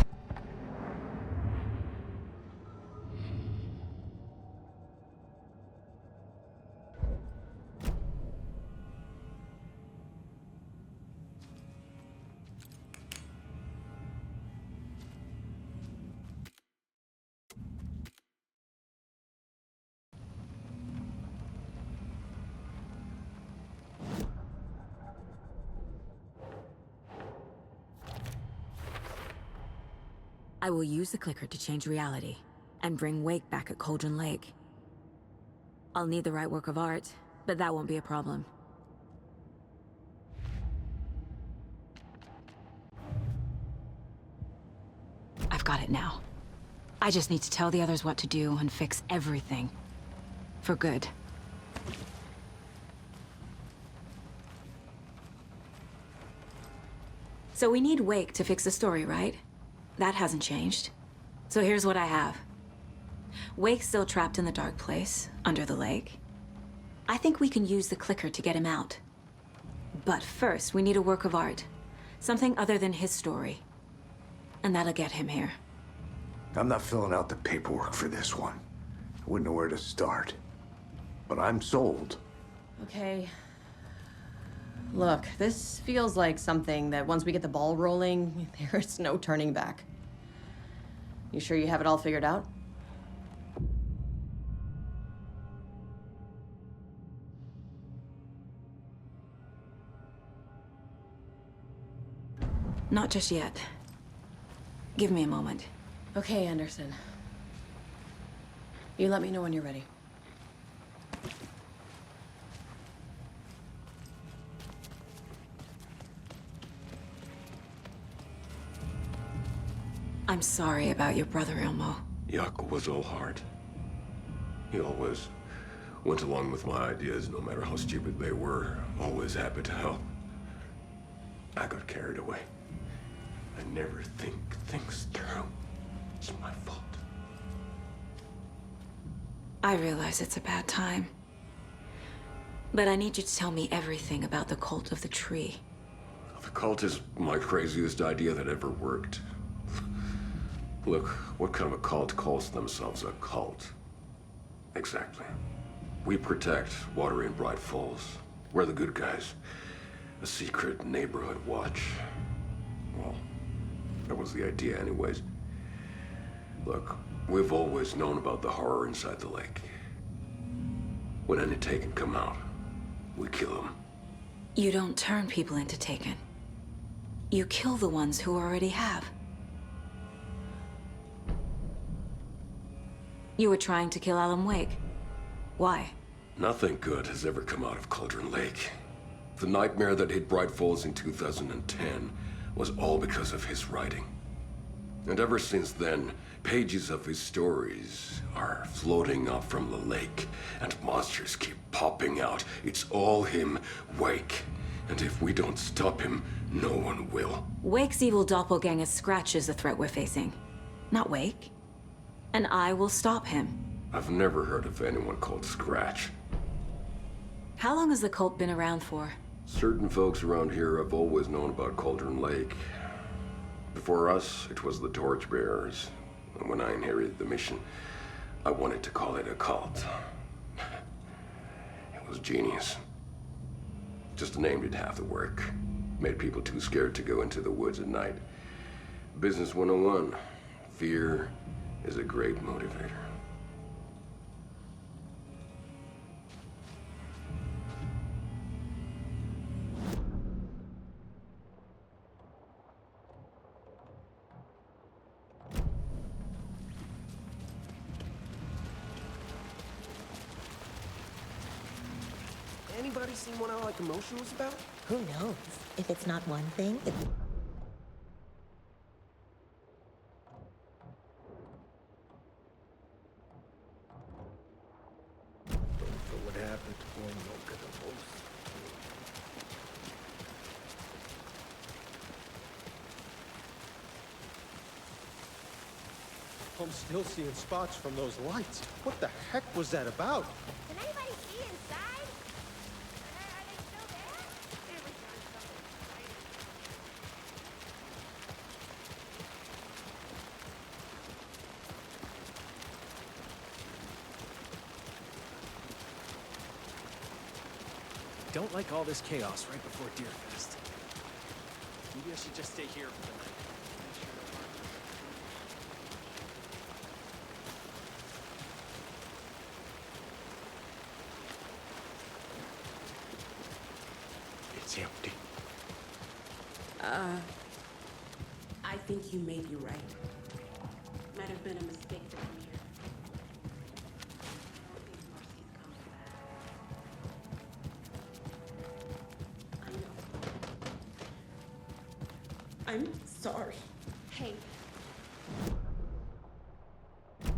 I will use the clicker to change reality, and bring Wake back at Cauldron Lake. I'll need the right work of art, but that won't be a problem. I've got it now. I just need to tell the others what to do and fix everything. For good. So we need Wake to fix the story, right? That hasn't changed. So here's what I have. Wake's still trapped in the dark place, under the lake. I think we can use the clicker to get him out. But first, we need a work of art. Something other than his story. And that'll get him here. I'm not filling out the paperwork for this one. I wouldn't know where to start. But I'm sold. Okay. Look, this feels like something that once we get the ball rolling, there's no turning back. You sure you have it all figured out? Not just yet. Give me a moment. Okay, Anderson. You let me know when you're ready. I'm sorry about your brother, Elmo. Yuck was all heart. He always went along with my ideas, no matter how stupid they were. Always happy to help. I got carried away. I never think things through. It's my fault. I realize it's a bad time. But I need you to tell me everything about the cult of the tree. The cult is my craziest idea that ever worked. Look, what kind of a cult calls themselves a cult? Exactly. We protect Water in Bright Falls. We're the good guys. A secret neighborhood watch. Well, that was the idea anyways. Look, we've always known about the horror inside the lake. When any Taken come out, we kill them. You don't turn people into Taken. You kill the ones who already have. You were trying to kill Alan Wake. Why? Nothing good has ever come out of Cauldron Lake. The nightmare that hit Bright Falls in 2010 was all because of his writing. And ever since then, pages of his stories are floating up from the lake, and monsters keep popping out. It's all him, Wake. And if we don't stop him, no one will. Wake's evil doppelganger Scratch is the threat we're facing, not Wake. And I will stop him. I've never heard of anyone called Scratch. How long has the cult been around for? Certain folks around here have always known about Cauldron Lake. Before us, it was the Torchbearers. And when I inherited the mission, I wanted to call it a cult. It was genius. Just a name did half the work. Made people too scared to go into the woods at night. Business 101. Fear is a great motivator. Anybody seen what All That Commotion was about? Who knows? If it's not one thing, it's... What happened to one longer than most? I'm still seeing spots from those lights. What the heck was that about? Can anybody see inside? Are they still there? Every time something's exciting. Don't like all this chaos right before Deerfest. Maybe I should just stay here for the night. It's empty. I think you may be right. Might have been a mistake to come here. I know. I'm sorry. Hey.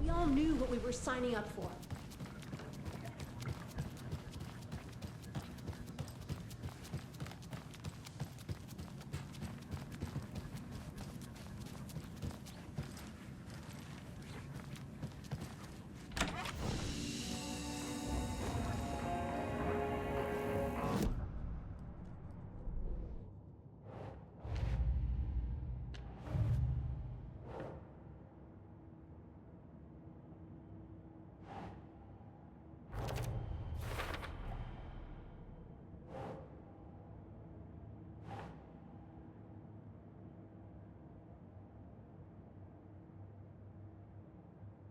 We all knew what we were signing up for.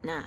Nah.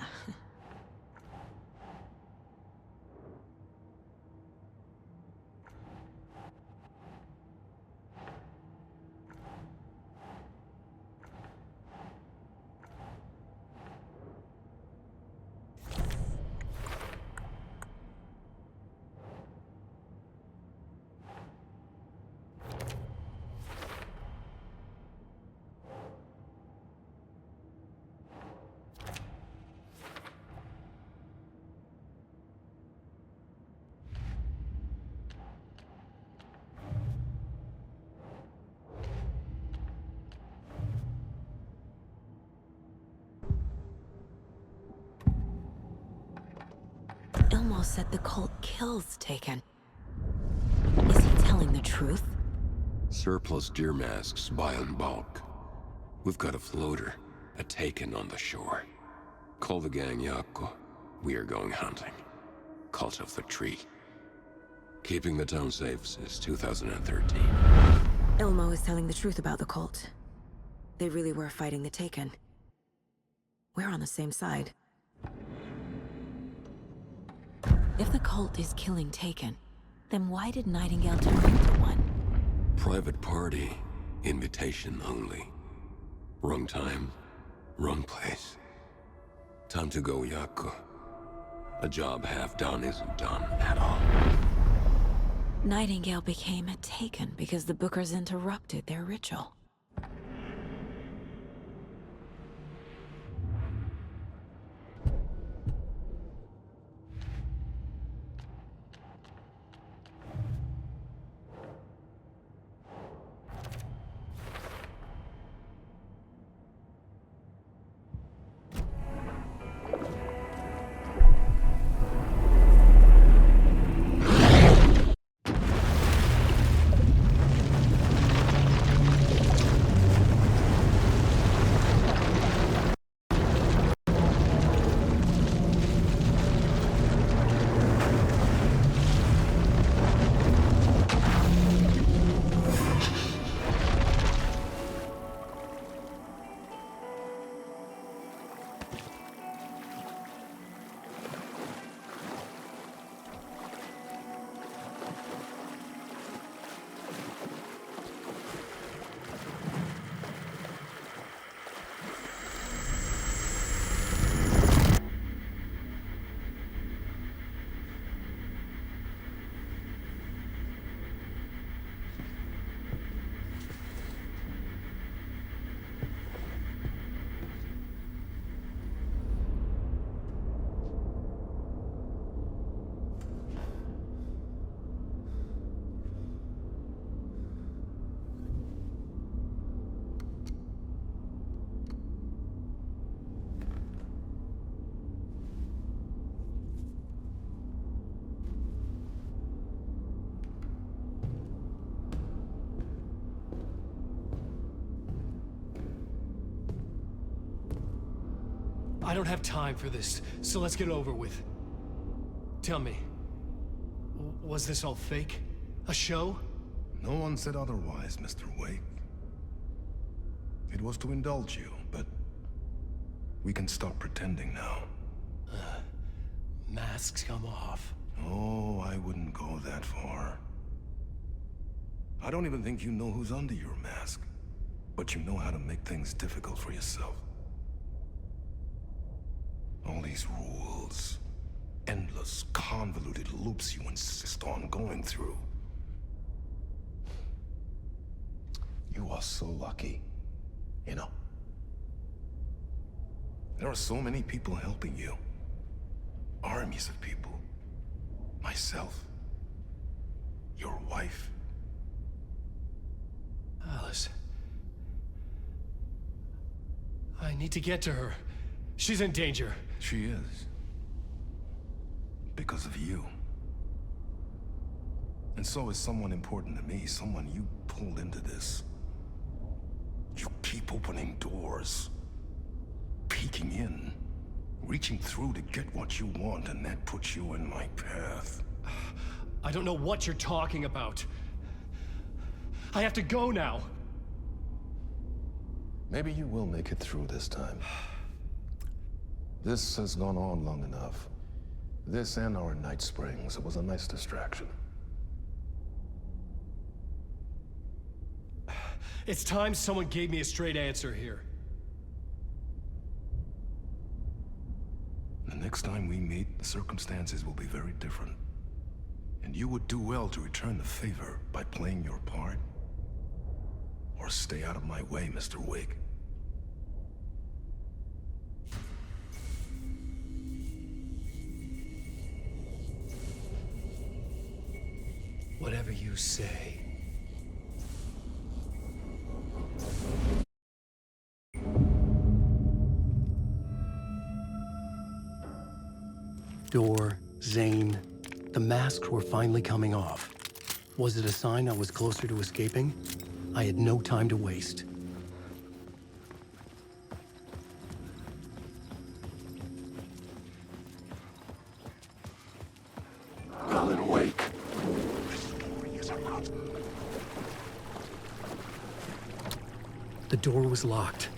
Elmo said the cult kills Taken. Is he telling the truth? Surplus deer masks buy in bulk. We've got a floater, a Taken on the shore. Call the gang Yako. We are going hunting. Cult of the Tree. Keeping the town safe since 2013. Elmo is telling the truth about the cult. They really were fighting the Taken. We're on the same side. If the cult is killing Taken, then why did Nightingale turn into one? Private party. Invitation only. Wrong time, wrong place. Time to go, Yako. A job half done isn't done at all. Nightingale became a Taken because the Bookers interrupted their ritual. I don't have time for this, so let's get over with. Tell me, was this all fake? A show? No one said otherwise, Mr. Wake. It was to indulge you, but we can stop pretending now. Masks come off. Oh, I wouldn't go that far. I don't even think you know who's under your mask, but you know how to make things difficult for yourself. All these rules, endless, convoluted loops you insist on going through. You are so lucky, you know. There are so many people helping you. Armies of people. Myself. Your wife. Alice. I need to get to her. She's in danger. She is. Because of you. And so is someone important to me, someone you pulled into this. You keep opening doors. Peeking in. Reaching through to get what you want, and that puts you in my path. I don't know what you're talking about. I have to go now. Maybe you will make it through this time. This has gone on long enough. This and our Night Springs. It was a nice distraction. It's time someone gave me a straight answer here. The next time we meet, the circumstances will be very different. And you would do well to return the favor by playing your part. Or stay out of my way, Mr. Wake. Whatever you say. Door Zane, the masks were finally coming off. Was it a sign I was closer to escaping? I had no time to waste. Alan, wake. The door was locked.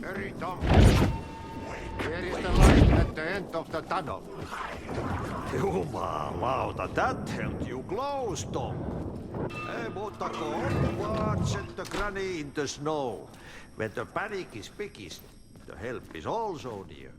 Very dumb. Where is the light at the end of the tunnel? Jumalauta, that held you close, Tom. Ei muuta kuin watch the granny in the snow. When the panic is biggest, the help is also near.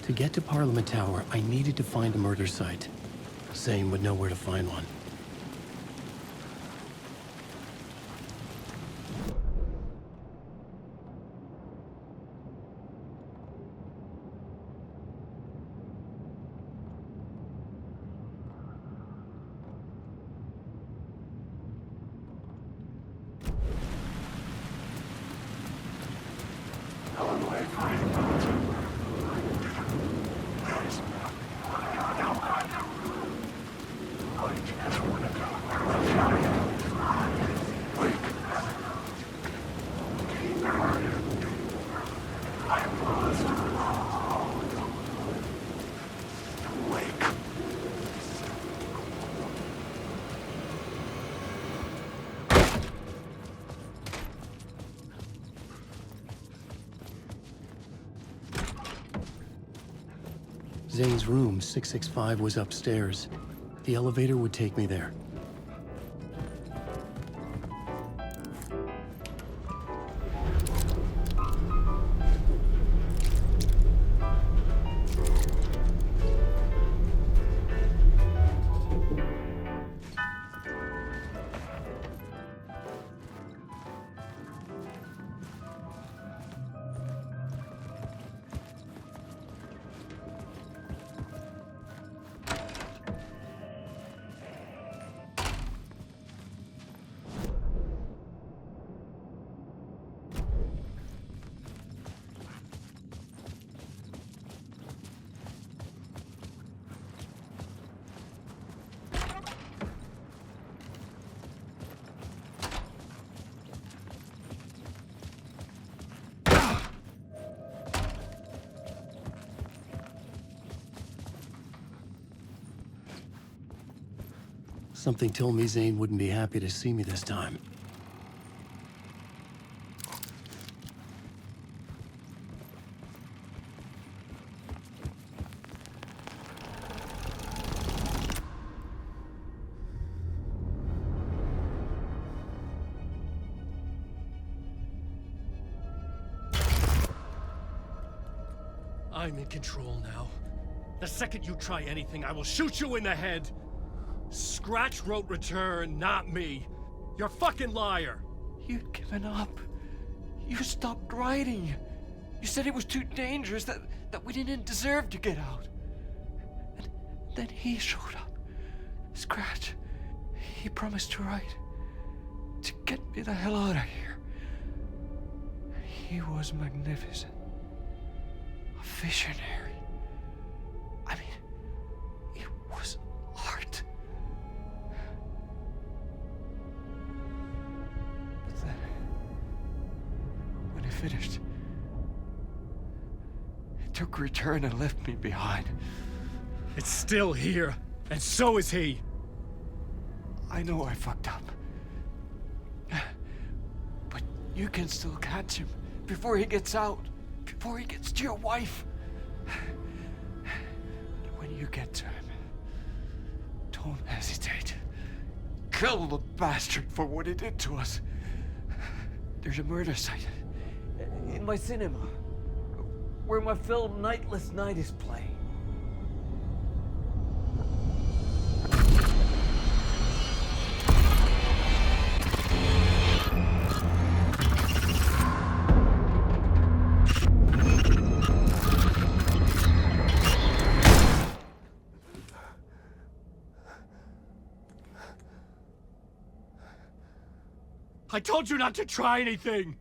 To get to Parliament Tower, I needed to find a murder site. Zane would know where to find one. Zane's room, 665, was upstairs. The elevator would take me there. Something told me Zane wouldn't be happy to see me this time. I'm in control now. The second you try anything, I will shoot you in the head! Scratch wrote return, not me. You're a fucking liar! You'd given up. You stopped writing. You said it was too dangerous, that we didn't deserve to get out. And then he showed up. Scratch. He promised to write. To get me the hell out of here. He was magnificent. A visionary. I mean, it was art. But then, when he finished, he took return and left me behind. It's still here, and so is he. I know I fucked up. But you can still catch him before he gets out, before he gets to your wife. And when you get to him, don't hesitate. Kill the bastard for what he did to us. There's a murder site in my cinema where my film Nightless Night is playing. I told you not to try anything!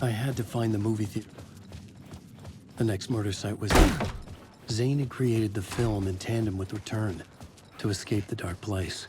I had to find the movie theater. The next murder site was here. Zane had created the film in tandem with Return to escape the dark place.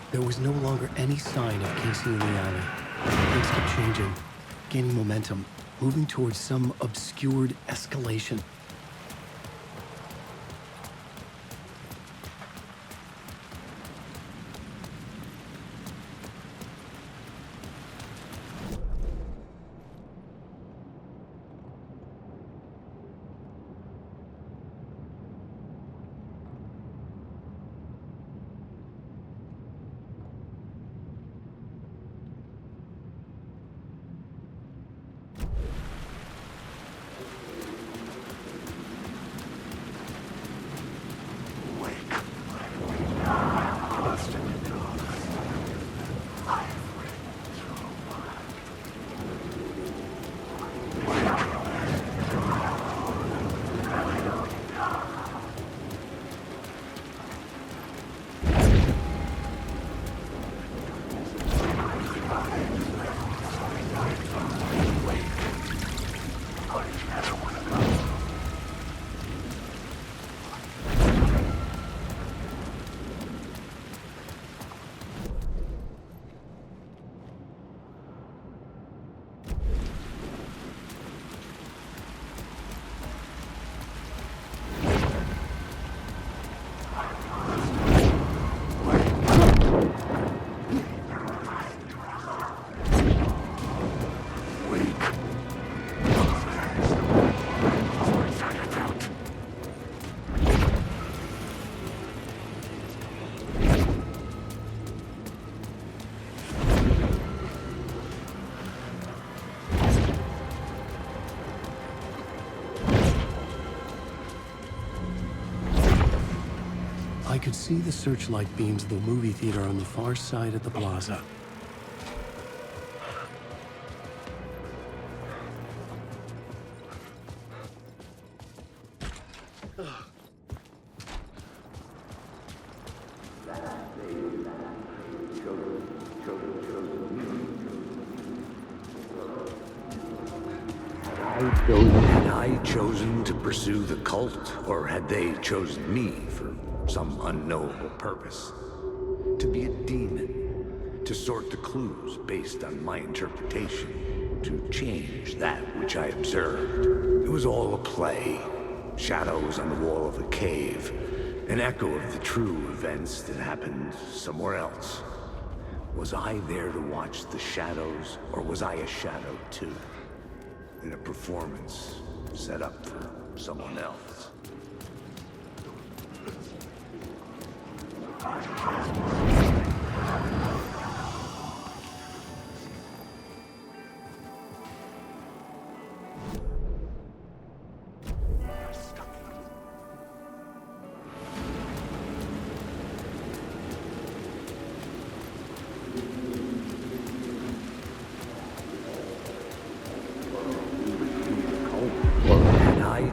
There was no longer any sign of Casey in the alley. Things kept changing, gaining momentum, moving towards some obscured escalation. I could see the searchlight beams of the movie theater on the far side of the plaza. Had I chosen to pursue the cult, or had they chosen me for some unknowable purpose? To be a demon, to sort the clues based on my interpretation, to change that which I observed. It was all a play. Shadows on the wall of a cave, an echo of the true events that happened somewhere else. Was I there to watch the shadows, or was I a shadow too? In a performance set up for someone else.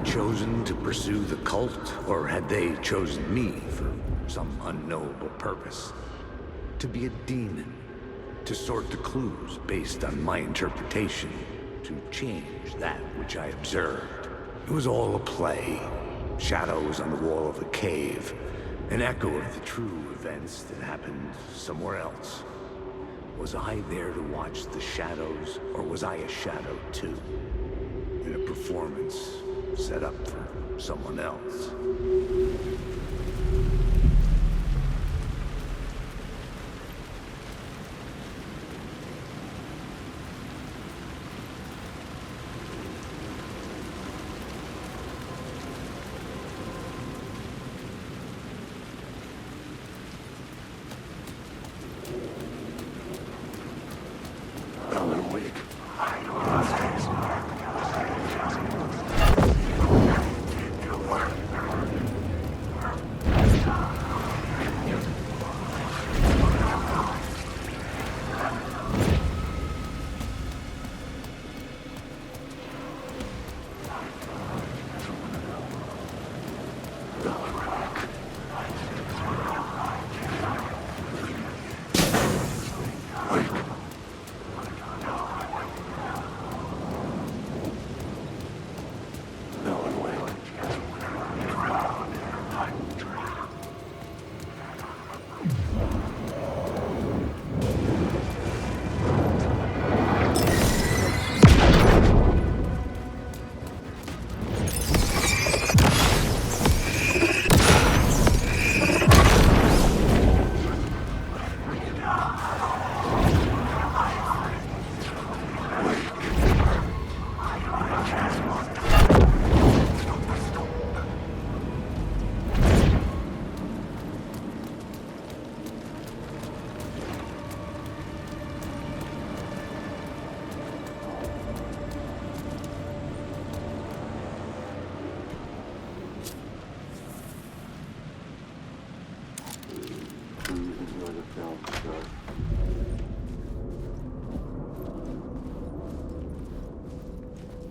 Chosen to pursue the cult, or had they chosen me for some unknowable purpose? To be a demon, to sort the clues based on my interpretation, to change that which I observed. It was all a play. Shadows on the wall of a cave, an echo of the true events that happened somewhere else. Was I there to watch the shadows, or was I a shadow too? In a performance set up for someone else.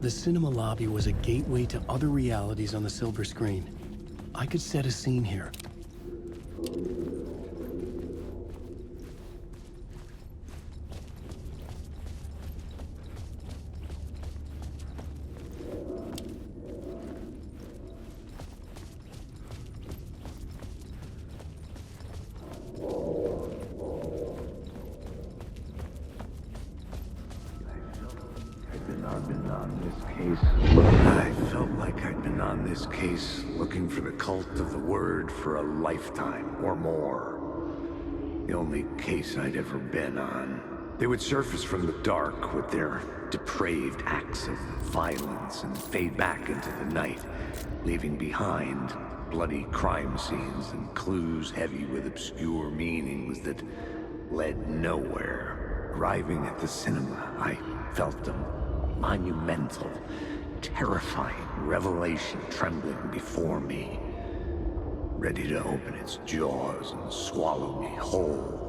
The cinema lobby was a gateway to other realities on the silver screen. I could set a scene here. I felt like I'd been on this case looking for the cult of the word for a lifetime or more. The only case I'd ever been on. They would surface from the dark with their depraved acts of violence and fade back into the night, leaving behind bloody crime scenes and clues heavy with obscure meanings that led nowhere. Arriving at the cinema, I felt a monumental, terrifying revelation trembling before me, ready to open its jaws and swallow me whole.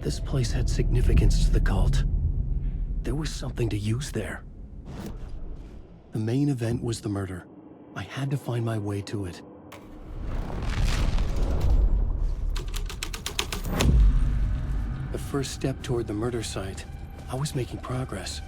This place had significance to the cult. There was something to use there. The main event was the murder. I had to find my way to it. The first step toward the murder site. I was making progress.